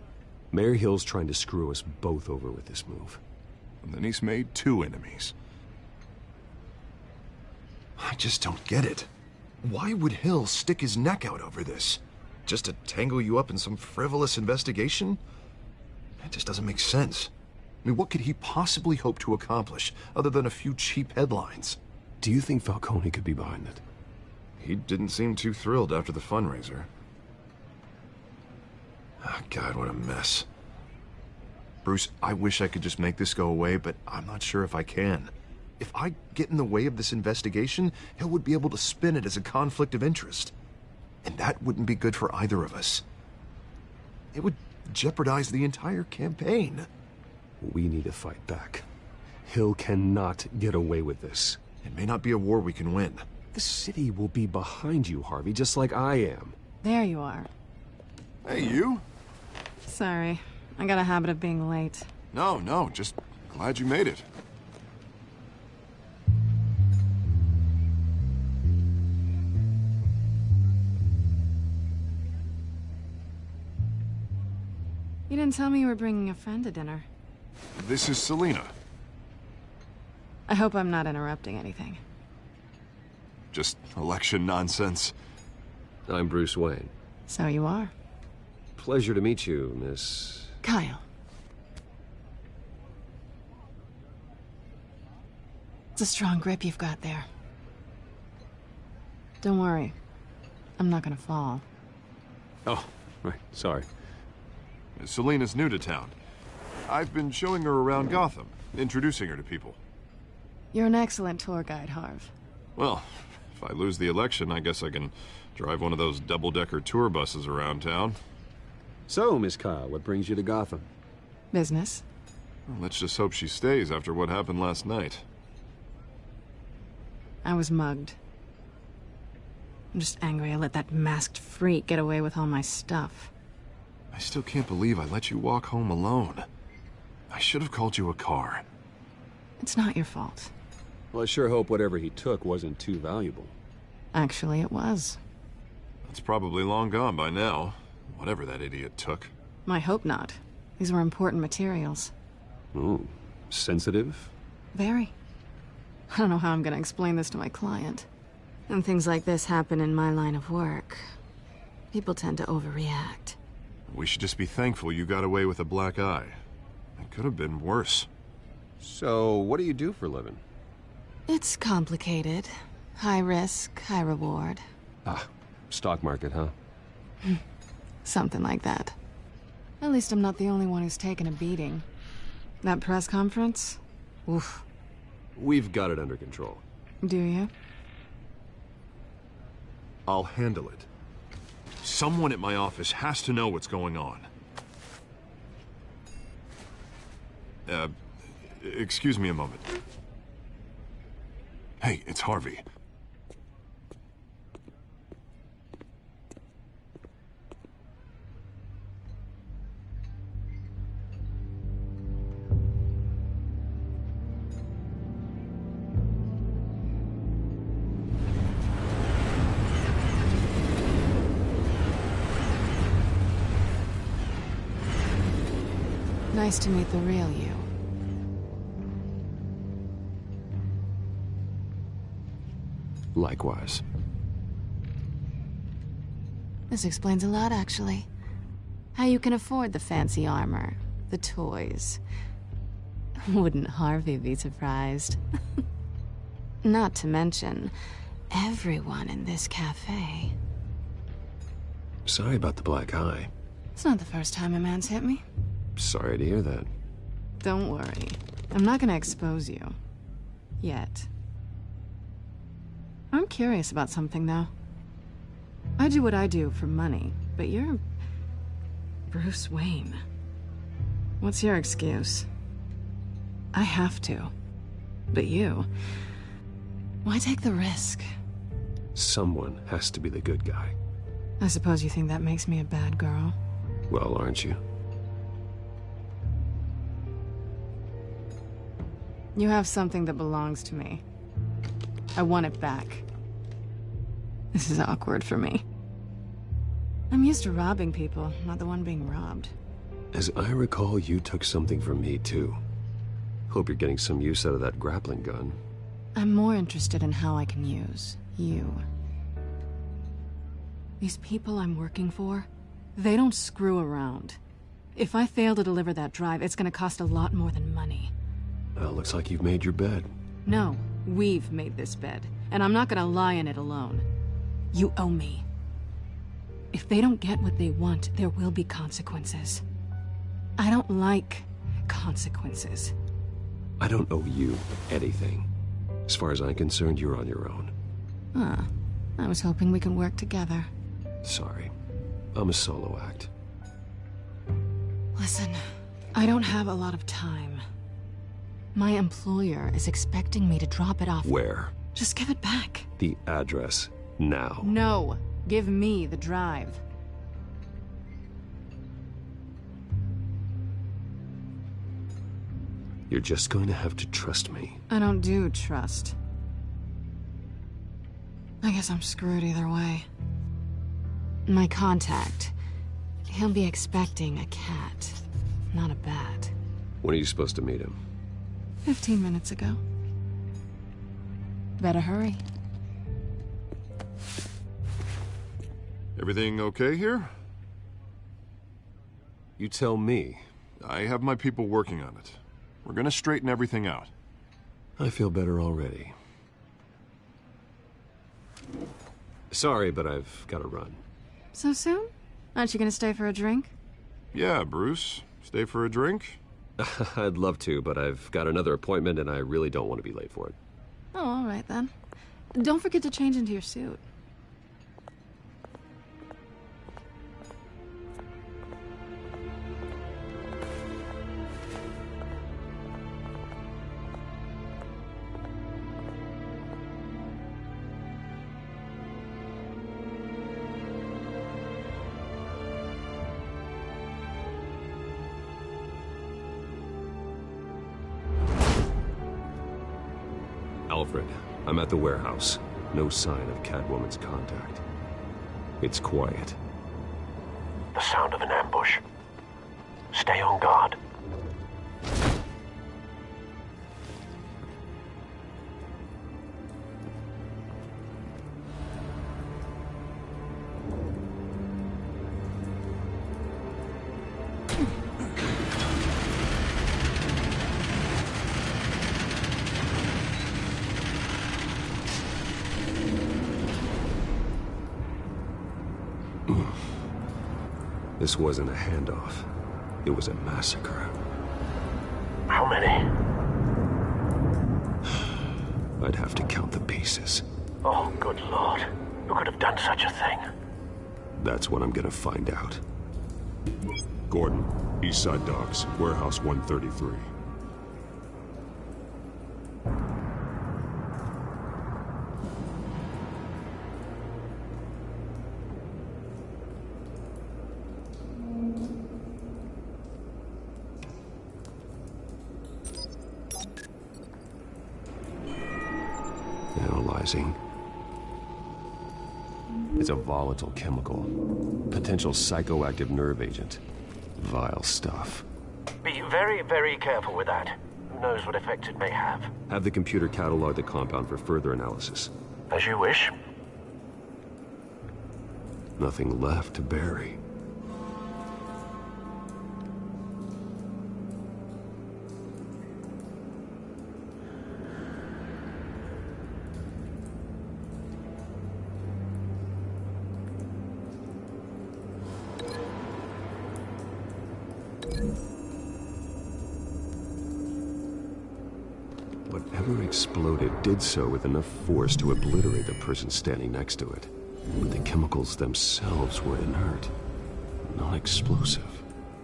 Mayor Hill's trying to screw us both over with this move. And then he's made 2 enemies. I just don't get it. Why would Hill stick his neck out over this? Just to tangle you up in some frivolous investigation? It just doesn't make sense. I mean, what could he possibly hope to accomplish other than a few cheap headlines? Do you think Falcone could be behind it? He didn't seem too thrilled after the fundraiser. Oh, God, what a mess. Bruce, I wish I could just make this go away, but I'm not sure if I can. If I get in the way of this investigation, Hill would be able to spin it as a conflict of interest. And that wouldn't be good for either of us. It would jeopardize the entire campaign. We need to fight back. Hill cannot get away with this. It may not be a war we can win. The city will be behind you, Harvey, just like I am. There you are. Hey, you? Sorry. I got a habit of being late. No, just glad you made it. You didn't tell me you were bringing a friend to dinner. This is Selina. I hope I'm not interrupting anything. Just election nonsense. I'm Bruce Wayne. So you are. Pleasure to meet you, Miss... Kyle. It's a strong grip you've got there. Don't worry. I'm not gonna fall. Oh, right. Sorry. Selina's new to town. I've been showing her around Gotham, introducing her to people. You're an excellent tour guide, Harv. Well, if I lose the election, I guess I can drive one of those double-decker tour buses around town. So, Miss Kyle, what brings you to Gotham? Business. Well, let's just hope she stays after what happened last night. I was mugged. I'm just angry I let that masked freak get away with all my stuff. I still can't believe I let you walk home alone. I should have called you a car. It's not your fault. Well, I sure hope whatever he took wasn't too valuable. Actually, it was. It's probably long gone by now. Whatever that idiot took. I hope not. These were important materials. Ooh, sensitive? Very. I don't know how I'm gonna explain this to my client. When things like this happen in my line of work, people tend to overreact. We should just be thankful you got away with a black eye. It could have been worse. So, what do you do for a living? It's complicated. High risk, high reward. Ah, stock market, huh? Something like that. At least I'm not the only one who's taken a beating. That press conference? Oof. We've got it under control. Do you? I'll handle it. Someone at my office has to know what's going on. Excuse me a moment. Hey, it's Harvey. Nice to meet the real you. Likewise. This explains a lot, actually. How you can afford the fancy armor, the toys. Wouldn't Harvey be surprised? Not to mention, everyone in this cafe. Sorry about the black eye. It's not the first time a man's hit me. Sorry to hear that. Don't worry. I'm not gonna expose you. Yet. I'm curious about something, though. I do what I do for money, but you're... Bruce Wayne. What's your excuse? I have to. But you... Why take the risk? Someone has to be the good guy. I suppose you think that makes me a bad girl? Well, aren't you? You have something that belongs to me. I want it back. This is awkward for me. I'm used to robbing people, not the one being robbed. As I recall, you took something from me, too. Hope you're getting some use out of that grappling gun. I'm more interested in how I can use you. These people I'm working for, they don't screw around. If I fail to deliver that drive, it's gonna cost a lot more than money. Well, looks like you've made your bed. No, we've made this bed, and I'm not gonna lie in it alone. You owe me. If they don't get what they want, there will be consequences. I don't like consequences. I don't owe you anything. As far as I'm concerned, you're on your own. Huh. I was hoping we could work together. Sorry. I'm a solo act. Listen, I don't have a lot of time. My employer is expecting me to drop it off. Where? Just give it back. The address, now. No. Give me the drive. You're just going to have to trust me. I don't do trust. I guess I'm screwed either way. My contact. He'll be expecting a cat, not a bat. When are you supposed to meet him? 15 minutes ago. Better hurry. Everything okay here? You tell me. I have my people working on it. We're gonna straighten everything out. I feel better already. Sorry, but I've got to run. So soon? Aren't you gonna stay for a drink? Yeah, Bruce. Stay for a drink? I'd love to, but I've got another appointment and I really don't want to be late for it. Oh, all right then. Don't forget to change into your suit. Alfred, I'm at the warehouse. No sign of Catwoman's contact. It's quiet. The sound of an ambush. Stay on guard. This wasn't a handoff. It was a massacre. How many? I'd have to count the pieces. Oh, good Lord. Who could have done such a thing? That's what I'm gonna find out. Gordon, East Side Docks, Warehouse 133. Analyzing. It's a volatile chemical. Potential psychoactive nerve agent. Vile stuff. Be very, very careful with that. Who knows what effects it may have. Have the computer catalog the compound for further analysis. As you wish. Nothing left to bury. Whatever exploded did so with enough force to obliterate the person standing next to it. But the chemicals themselves were inert, non-explosive.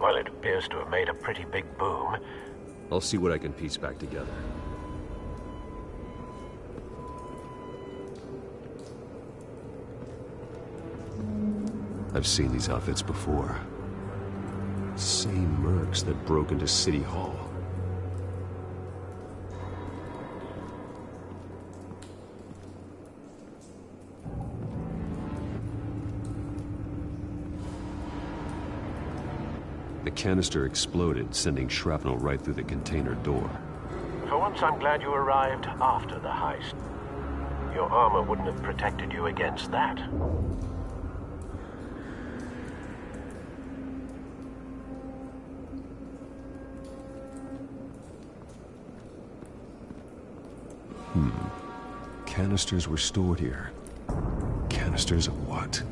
Well, it appears to have made a pretty big boom. I'll see what I can piece back together. I've seen these outfits before. Same mercs that broke into City Hall. The canister exploded, sending shrapnel right through the container door. For once, I'm glad you arrived after the heist. Your armor wouldn't have protected you against that. Canisters were stored here. Canisters of what?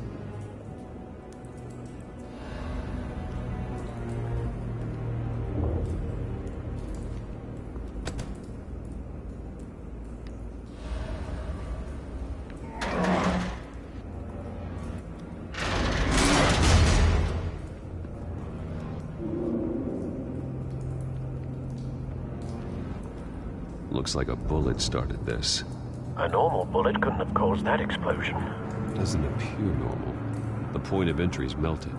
Looks like a bullet started this. A normal bullet couldn't have caused that explosion. Doesn't appear normal. The point of entry's melted.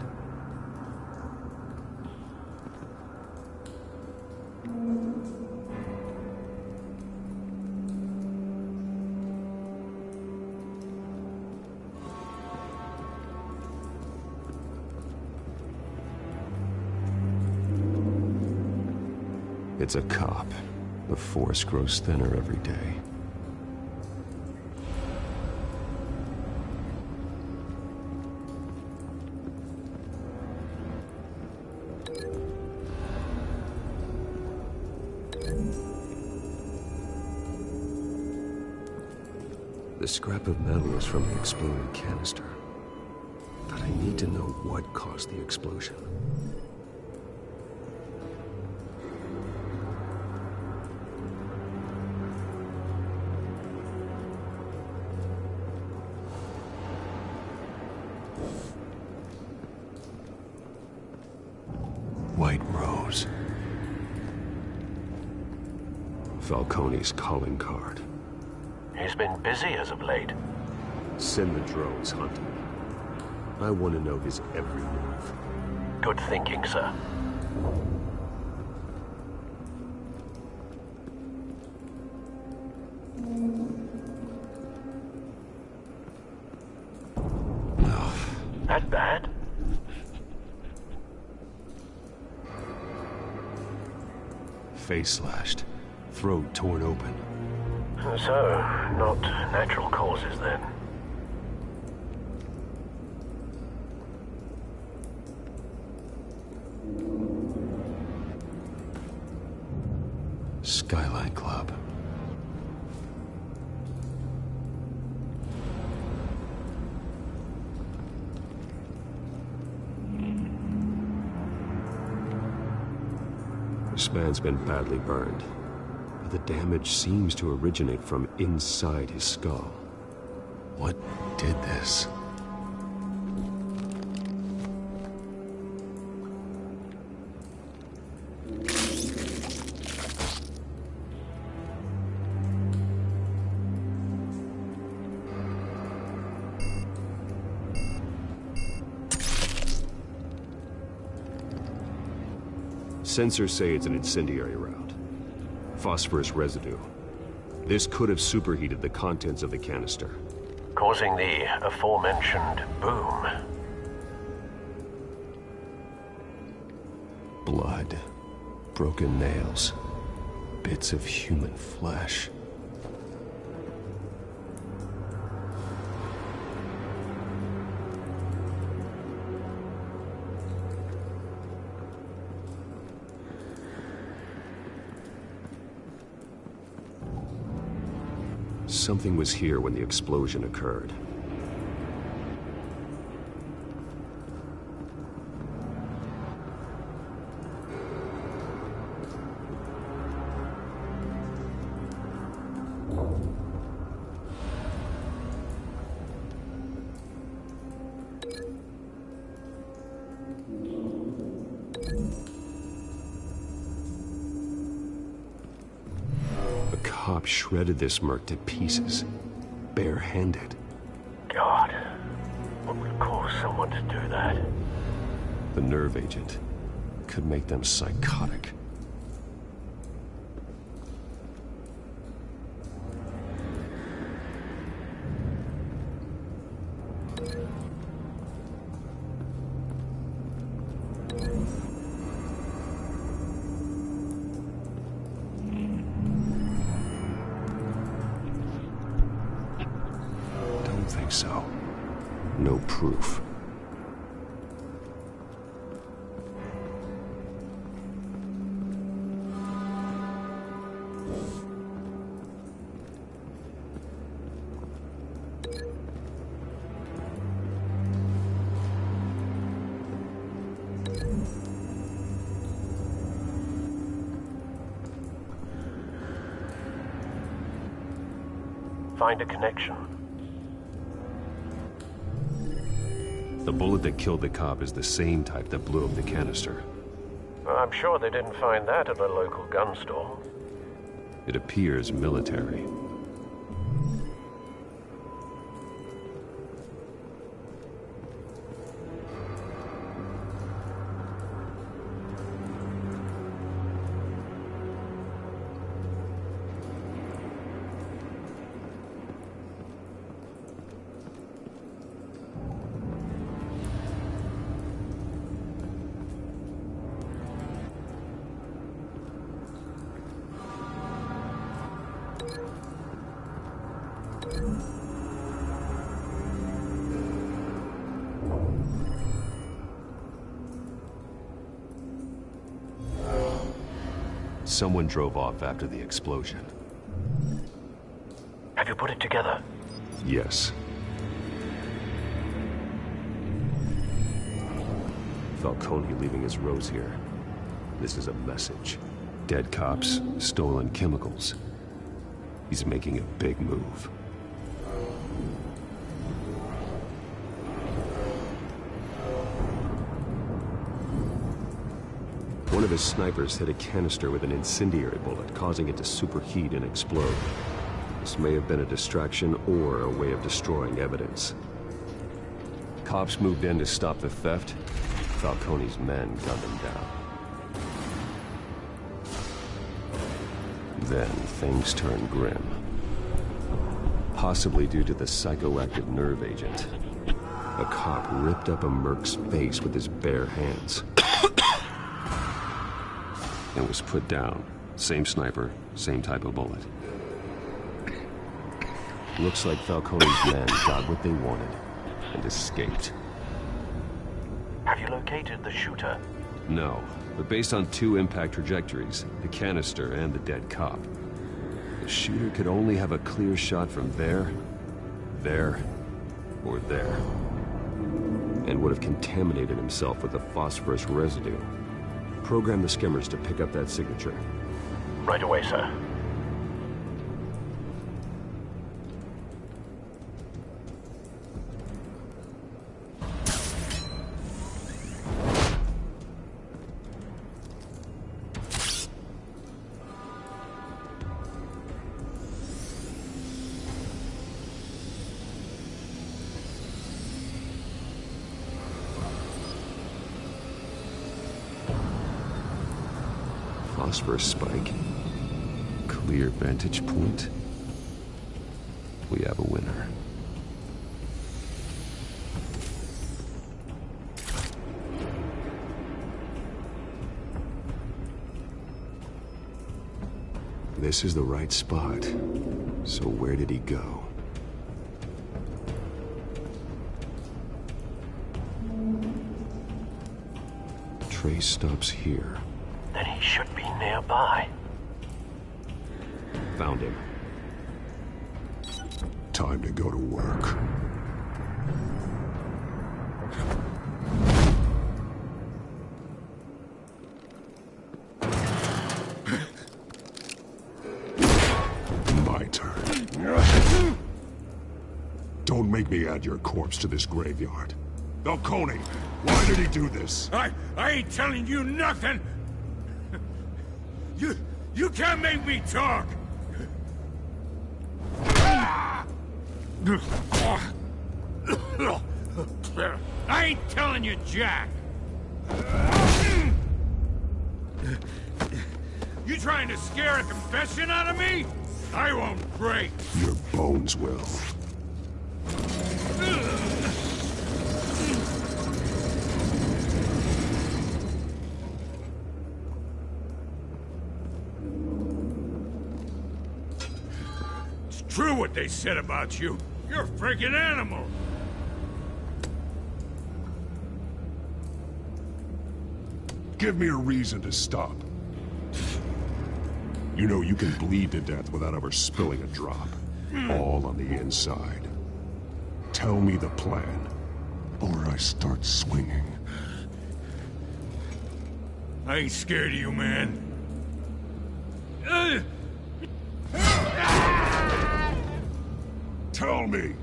It's a cop. The force grows thinner every day. The scrap of metal is from the exploded canister. But I need to know what caused the explosion. White Rose. Falcone's calling card. He's been busy as of late. Send the drones hunting. I want to know his every move. Good thinking, sir. That bad? Face slashed, throat torn open. So, not natural causes then. Skyline Club. This man's been badly burned, but the damage seems to originate from inside his skull. What did this? Sensors say it's an incendiary round. Phosphorus residue. This could have superheated the contents of the canister, causing the aforementioned boom. Blood, broken nails, bits of human flesh. Something was here when the explosion occurred. Cop shredded this merc to pieces, bare-handed. God, what would cause someone to do that? The nerve agent could make them psychotic. So, no proof. Find a connection. The bullet that killed the cop is the same type that blew up the canister. I'm sure they didn't find that at a local gun store. It appears military. Someone drove off after the explosion. Have you put it together? Yes. Falcone leaving his rose here. This is a message. Dead cops, stolen chemicals. He's making a big move. One of his snipers hit a canister with an incendiary bullet, causing it to superheat and explode. This may have been a distraction or a way of destroying evidence. Cops moved in to stop the theft. Falcone's men gunned him down. Then things turned grim. Possibly due to the psychoactive nerve agent. A cop ripped up a merc's face with his bare hands. And was put down Same sniper, same type of bullet. Looks like Falcone's men got what they wanted and escaped. Have you located the shooter? No, but based on 2 impact trajectories, the canister and the dead cop, the shooter could only have a clear shot from there, or there, and would have contaminated himself with the phosphorus residue. Program the skimmers to pick up that signature. Right away, sir. Phosphorus spike. Clear vantage point. We have a winner. This is the right spot. So where did he go? Trace stops here. Then he should be nearby. Found him. Time to go to work. My turn. Don't make me add your corpse to this graveyard. Falcone, why did he do this? I ain't telling you nothing! You can't make me talk! I ain't telling you, Jack! You trying to scare a confession out of me? I won't break! Your bones will. True what they said about you. You're a freaking animal. Give me a reason to stop. You know you can bleed to death without ever spilling a drop. All on the inside. Tell me the plan, or I start swinging. I ain't scared of you, man. Tell me!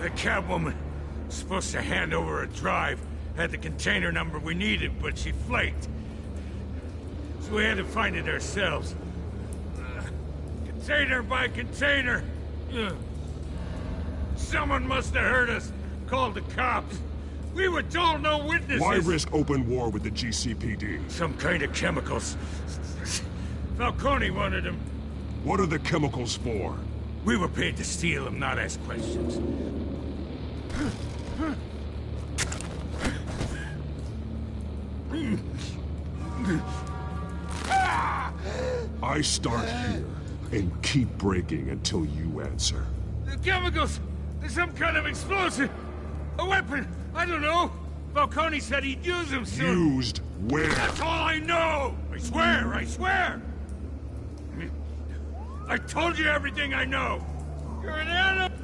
The Catwoman was supposed to hand over a drive, had the container number we needed, but she flaked. So we had to find it ourselves. Container by container. Someone must have heard us, called the cops. We were told no witnesses. Why risk open war with the GCPD? Some kind of chemicals. Falcone wanted them. What are the chemicals for? We were paid to steal them, not ask questions. I start here and keep breaking until you answer. The chemicals! There's some kind of explosive! A weapon! I don't know! Falcone said he'd use them soon! Used where? That's all I know! I swear! I swear! I told you everything I know! You're an animal!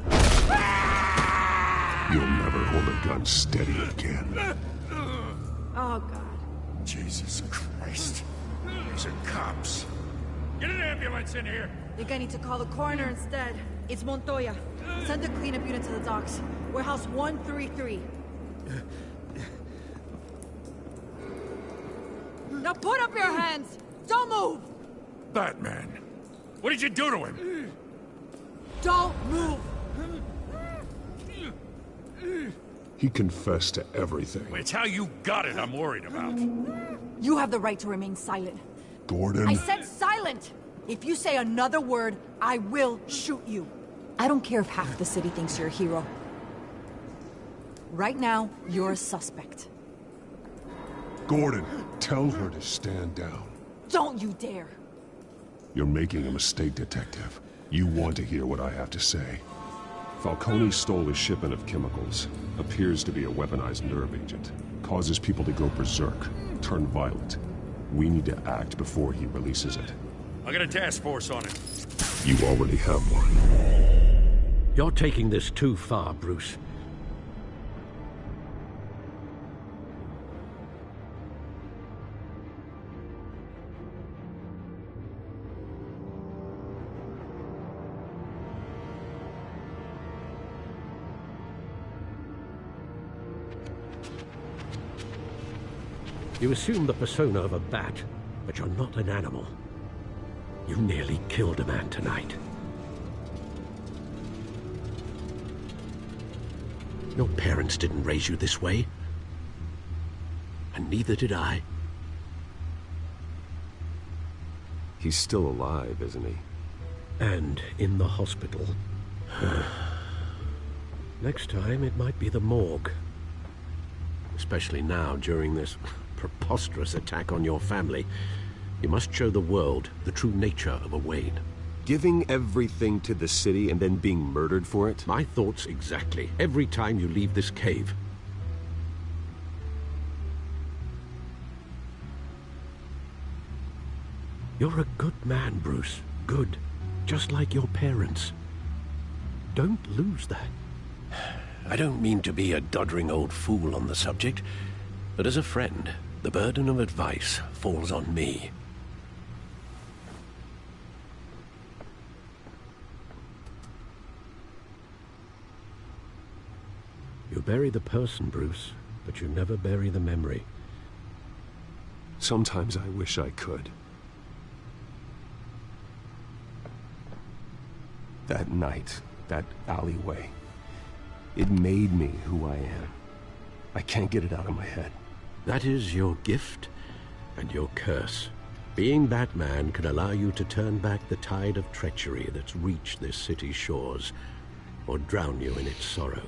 You'll never hold a gun steady again. Oh, God. Jesus Christ. These are cops. Get an ambulance in here! Think I need to call the coroner instead. It's Montoya. Send a cleanup unit to the docks. Warehouse 133. Now put up your hands! Don't move! Batman, what did you do to him? Don't move! He confessed to everything. It's how you got it I'm worried about. You have the right to remain silent. Gordon? I said silent! If you say another word, I will shoot you. I don't care if half the city thinks you're a hero. Right now, you're a suspect. Gordon, tell her to stand down. Don't you dare! You're making a mistake, Detective. You want to hear what I have to say. Falcone stole a shipment of chemicals. Appears to be a weaponized nerve agent. Causes people to go berserk, turn violent. We need to act before he releases it. I got a task force on it. You already have one. You're taking this too far, Bruce. You assume the persona of a bat, but you're not an animal. You nearly killed a man tonight. Your parents didn't raise you this way. And neither did I. He's still alive, isn't he? And in the hospital. Next time, it might be the morgue. Especially now, during this preposterous attack on your family. You must show the world the true nature of a Wayne. Giving everything to the city and then being murdered for it? My thoughts exactly. Every time you leave this cave. You're a good man, Bruce. Good. Just like your parents. Don't lose that. I don't mean to be a doddering old fool on the subject, but as a friend, the burden of advice falls on me. You bury the person, Bruce, but you never bury the memory. Sometimes I wish I could. That night, that alleyway, it made me who I am. I can't get it out of my head. That is your gift and your curse. Being Batman can allow you to turn back the tide of treachery that's reached this city's shores, or drown you in its sorrow.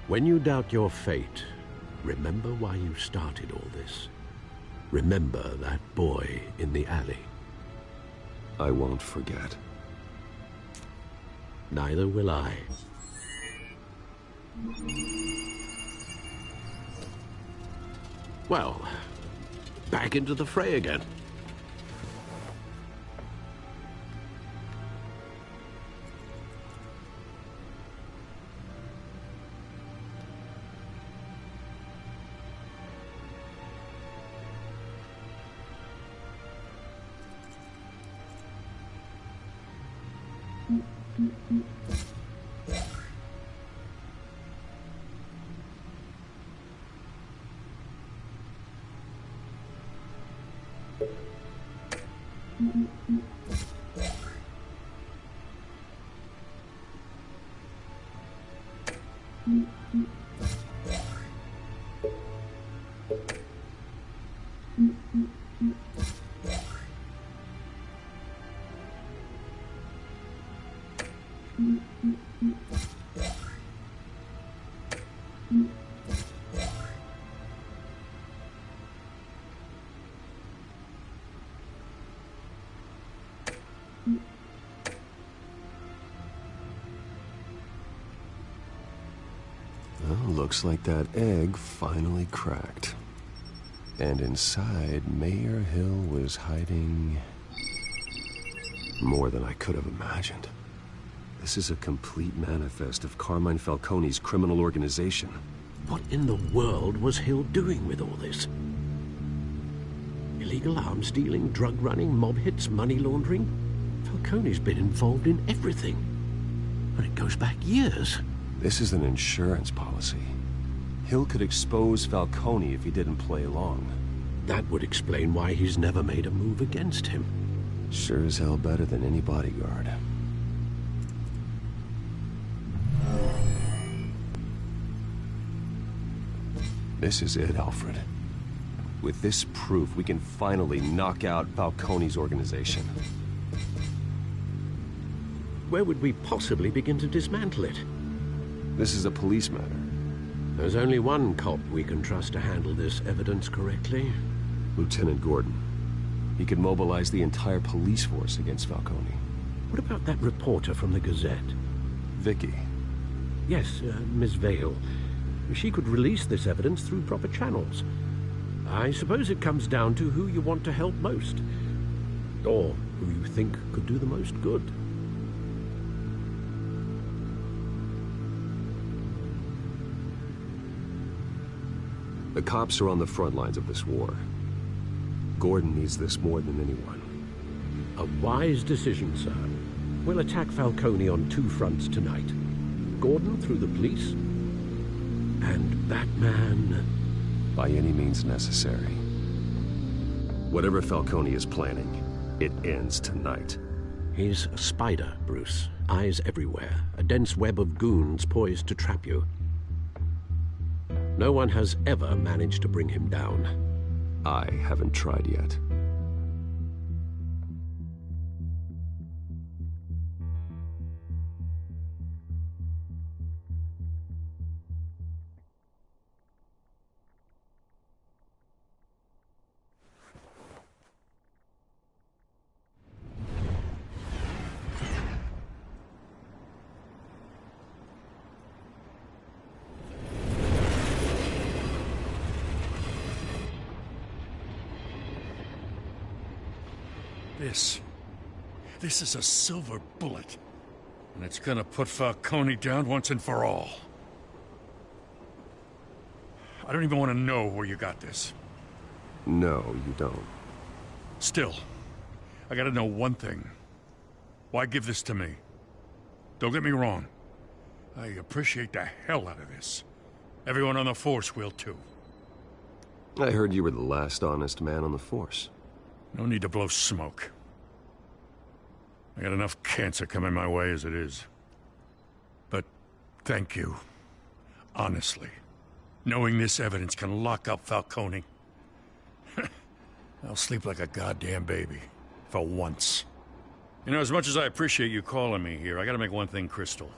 When you doubt your fate, remember why you started all this. Remember that boy in the alley. I won't forget. Neither will I. Well, back into the fray again. Well, looks like that egg finally cracked. And inside, Mayor Hill was hiding more than I could have imagined. This is a complete manifest of Carmine Falcone's criminal organization. What in the world was Hill doing with all this? Illegal arms dealing, drug running, mob hits, money laundering? Falcone's been involved in everything. And it goes back years. This is an insurance policy. Hill could expose Falcone if he didn't play along. That would explain why he's never made a move against him. Sure as hell better than any bodyguard. This is it, Alfred. With this proof, we can finally knock out Falcone's organization. Where would we possibly begin to dismantle it? This is a police matter. There's only one cop we can trust to handle this evidence correctly. Lieutenant Gordon. He could mobilize the entire police force against Falcone. What about that reporter from the Gazette? Vicky. Yes, Miss Vale. She could release this evidence through proper channels. I suppose it comes down to who you want to help most. Or who you think could do the most good. The cops are on the front lines of this war. Gordon needs this more than anyone. A wise decision, sir. We'll attack Falcone on two fronts tonight. Gordon through the police, and that man... by any means necessary. Whatever Falcone is planning, it ends tonight. He's a spider, Bruce. Eyes everywhere. A dense web of goons poised to trap you. No one has ever managed to bring him down. I haven't tried yet. This is a silver bullet. And it's gonna put Falcone down once and for all. I don't even want to know where you got this. No, you don't. Still, I gotta know one thing. Why give this to me? Don't get me wrong. I appreciate the hell out of this. Everyone on the Force will too. I heard you were the last honest man on the Force. No need to blow smoke. I got enough cancer coming my way as it is. But thank you. Honestly. Knowing this evidence can lock up Falcone. I'll sleep like a goddamn baby. For once. You know, as much as I appreciate you calling me here, I gotta make one thing crystal.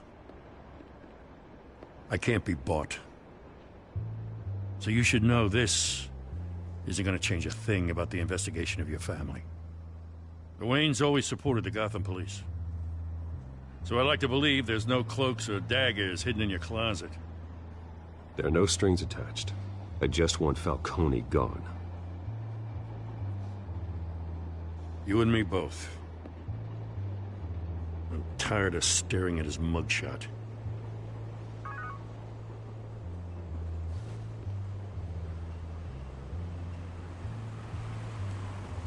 I can't be bought. So you should know this isn't gonna change a thing about the investigation of your family. The Waynes always supported the Gotham police. So I like to believe there's no cloaks or daggers hidden in your closet. There are no strings attached. I just want Falcone gone. You and me both. I'm tired of staring at his mugshot.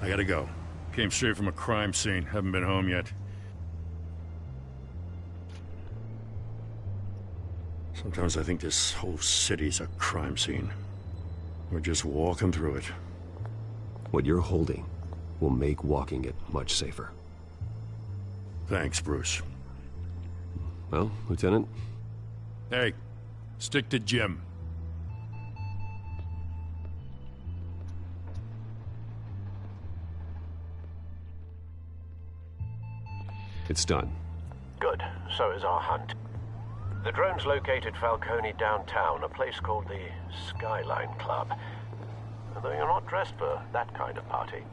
I gotta go. Came straight from a crime scene. Haven't been home yet. Sometimes I think this whole city's a crime scene. We're just walking through it. What you're holding will make walking it much safer. Thanks, Bruce. Well, Lieutenant? Hey, stick to Jim. It's done. Good. So is our hunt. The drones located Falcone downtown, a place called the Skyline Club. Although you're not dressed for that kind of party.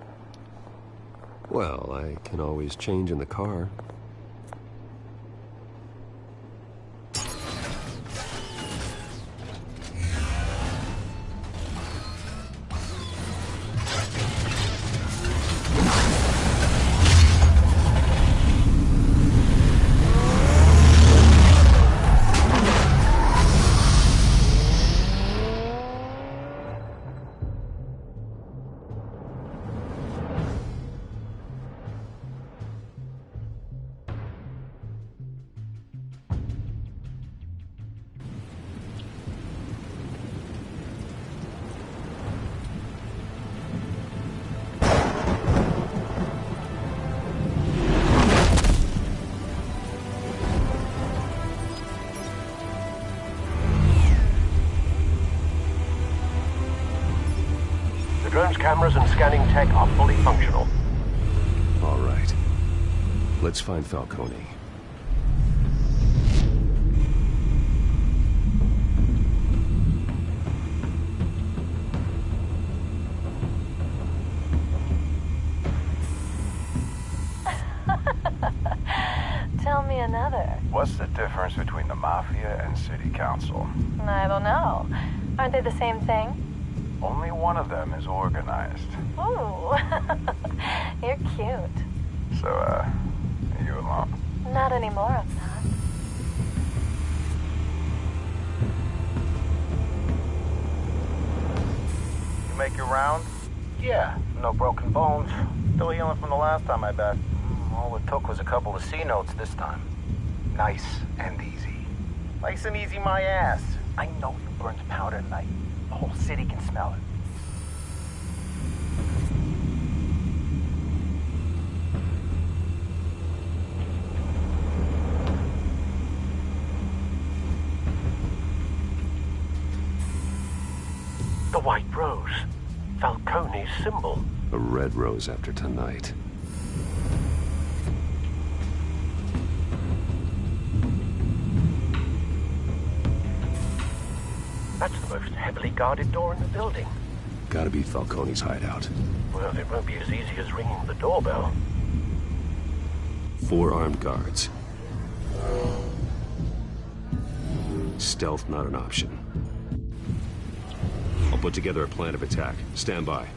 Well, I can always change in the car. Drone's cameras and scanning tech are fully functional. All right. Let's find Falcone. me another. What's the difference between the Mafia and City Council? I don't know. Aren't they the same thing? Only one of them is organized. Ooh. You're cute. So, are you alone? Not anymore, I'm not. You make your round? Yeah, no broken bones. Still healing from the last time I bet. All it took was a couple of C notes this time. Nice and easy. Nice and easy my ass. I know you burned powder at night. The whole city can smell it. The White Rose. Falcone's symbol. A red rose after tonight. That's the most heavily guarded door in the building. Gotta be Falcone's hideout. Well, it won't be as easy as ringing the doorbell. 4 armed guards. Stealth not an option. I'll put together a plan of attack. Stand by.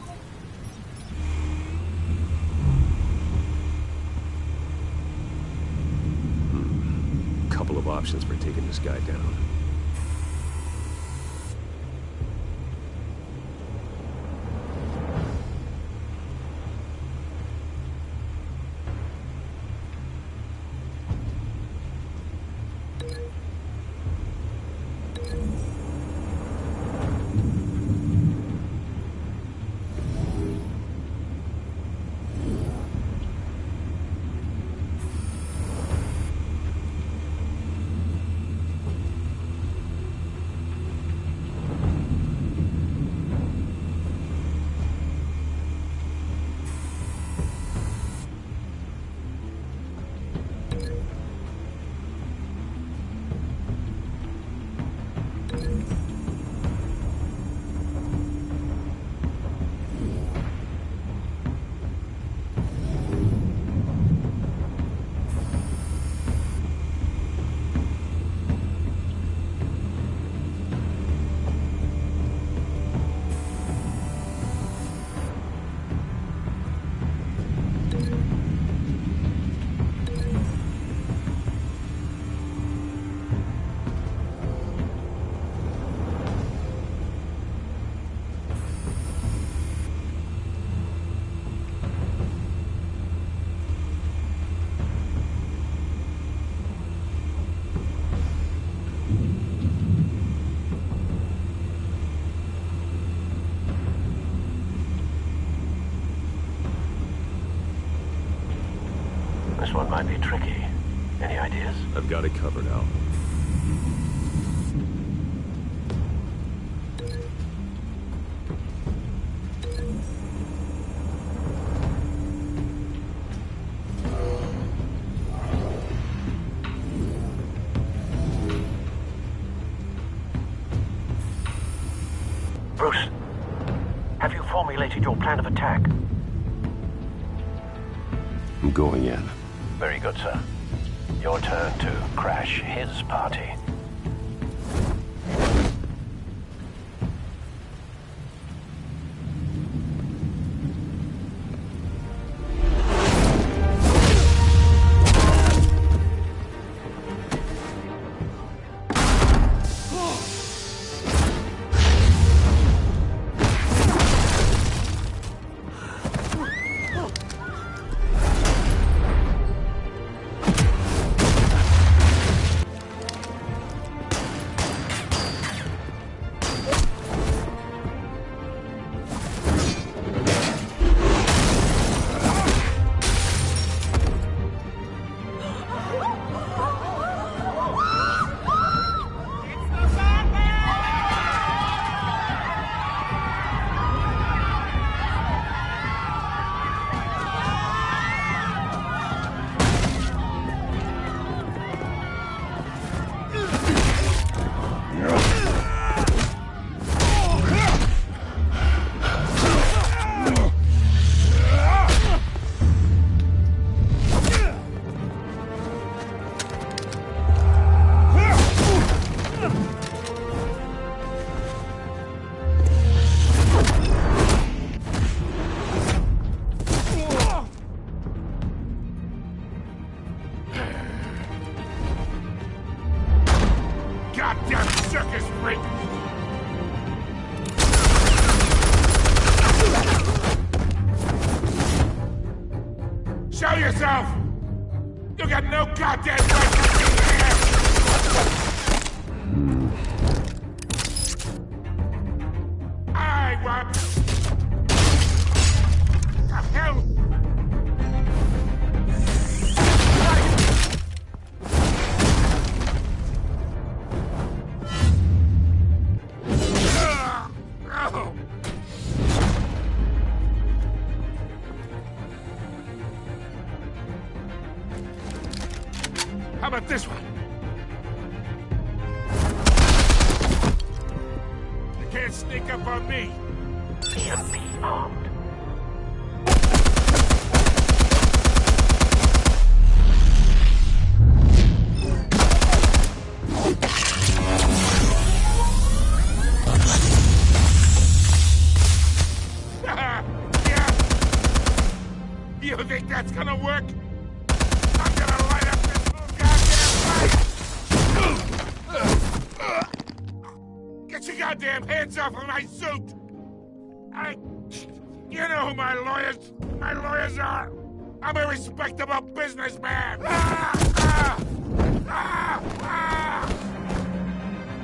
Couple of options for taking this guy down. This one might be tricky. Any ideas? I've got it covered, Al. Bruce, have you formulated your plan of attack? I'm going in. Very good, sir. Your turn to crash his party. me! Show yourself! You got no goddamn right to be here! I want... The hell? How about this one? You can't sneak up on me. EMP armed. Yeah. You think that's gonna work? I'm gonna light up this whole goddamn place! Get your goddamn hands off of my suit! You know who my lawyers are! I'm a respectable businessman!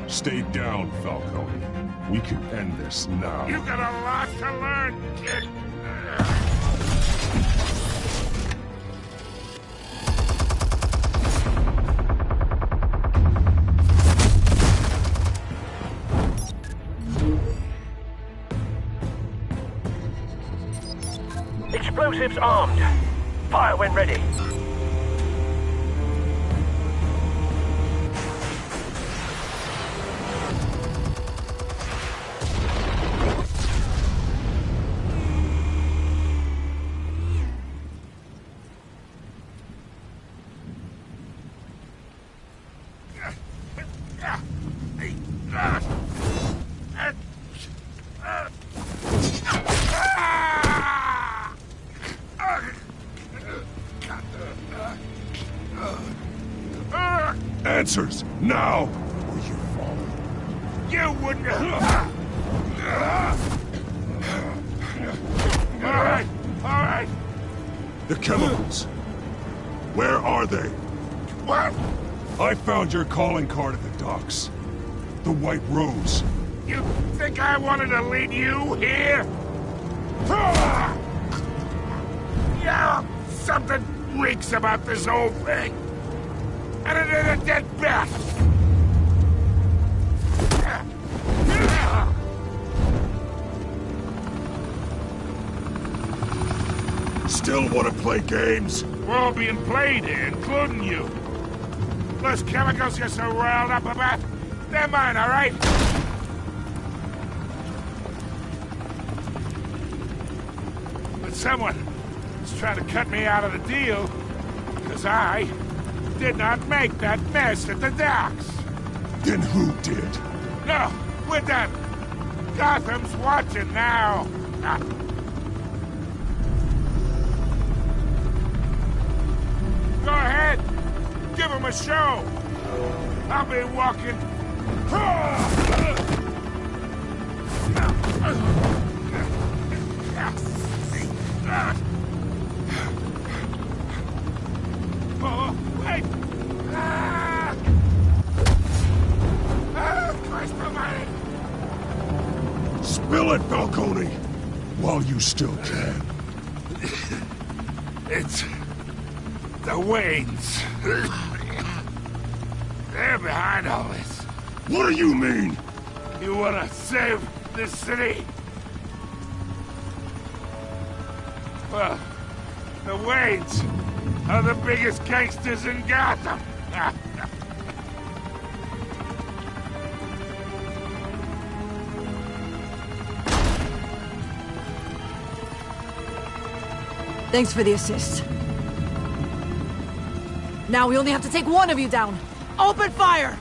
Stay down, Falcone. We can end this now. You got a lot to learn, kid! Explosives armed. Fire when ready. Answers, now! Or you fall. You wouldn't... All right. The chemicals. Where are they? What? I found your calling card at the docks. The White Rose. You think I wanted to lead you here? Yeah, something reeks about this whole thing. And it is a dead bat! Still want to play games? We're all being played here, including you. Those chemicals you're so riled up about, they're mine, all right? But someone is trying to cut me out of the deal, because I did not make that mess at the docks. Then who did? No, we're done. Gotham's watching now. Go ahead. Give him a show. I'll be walking. Oh, wait. Christ almighty. Spill it, Falcone, while you still can. It's the Waynes. They're behind all this. What do you mean? You want to save this city? Well, the Waynes are the biggest gangsters in Gotham. Thanks for the assist. Now we only have to take one of you down. Open fire!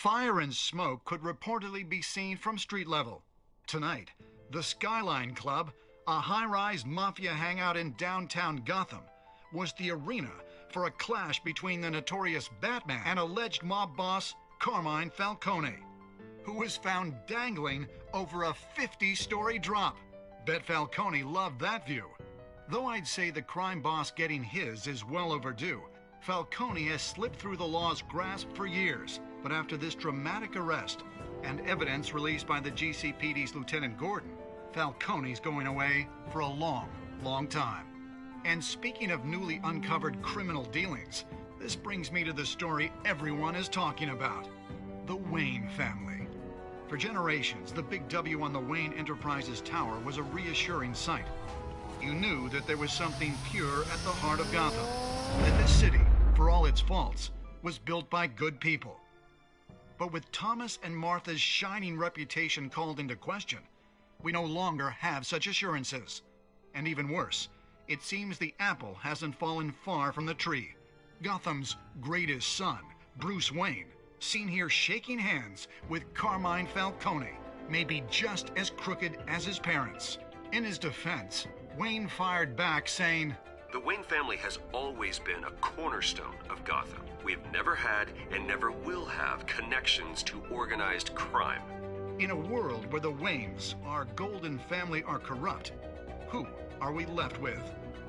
Fire and smoke could reportedly be seen from street level. Tonight, the Skyline Club, a high-rise mafia hangout in downtown Gotham, was the arena for a clash between the notorious Batman and alleged mob boss Carmine Falcone, who was found dangling over a 50-story drop. Bet Falcone loved that view. Though I'd say the crime boss getting his is well overdue, Falcone has slipped through the law's grasp for years. But after this dramatic arrest and evidence released by the GCPD's Lieutenant Gordon, Falcone's going away for a long, long time. And speaking of newly uncovered criminal dealings, this brings me to the story everyone is talking about: the Wayne family. For generations, the big W on the Wayne Enterprises tower was a reassuring sight. You knew that there was something pure at the heart of Gotham, that this city, for all its faults, was built by good people. But with Thomas and Martha's shining reputation called into question, we no longer have such assurances. And even worse, it seems the apple hasn't fallen far from the tree. Gotham's greatest son, Bruce Wayne, seen here shaking hands with Carmine Falcone, may be just as crooked as his parents. In his defense, Wayne fired back saying, "The Wayne family has always been a cornerstone of Gotham. We've never had and never will have connections to organized crime." In a world where the Waynes, our golden family, are corrupt, who are we left with?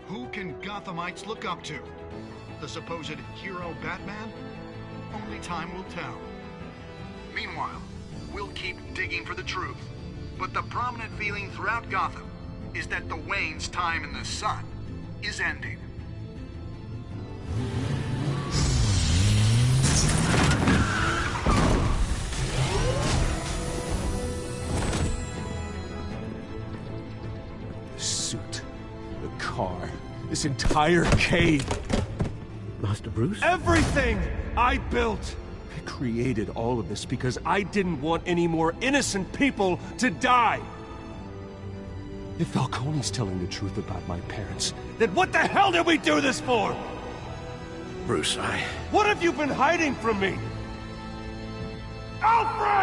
Who can Gothamites look up to? The supposed hero Batman? Only time will tell. Meanwhile, we'll keep digging for the truth. But the prominent feeling throughout Gotham is that the Waynes' time in the sun is ending. The suit, the car, this entire cave. Master Bruce? Everything I built! I created all of this because I didn't want any more innocent people to die! If Falcone's telling the truth about my parents, then what the hell did we do this for? Bruce, What have you been hiding from me? Alfred!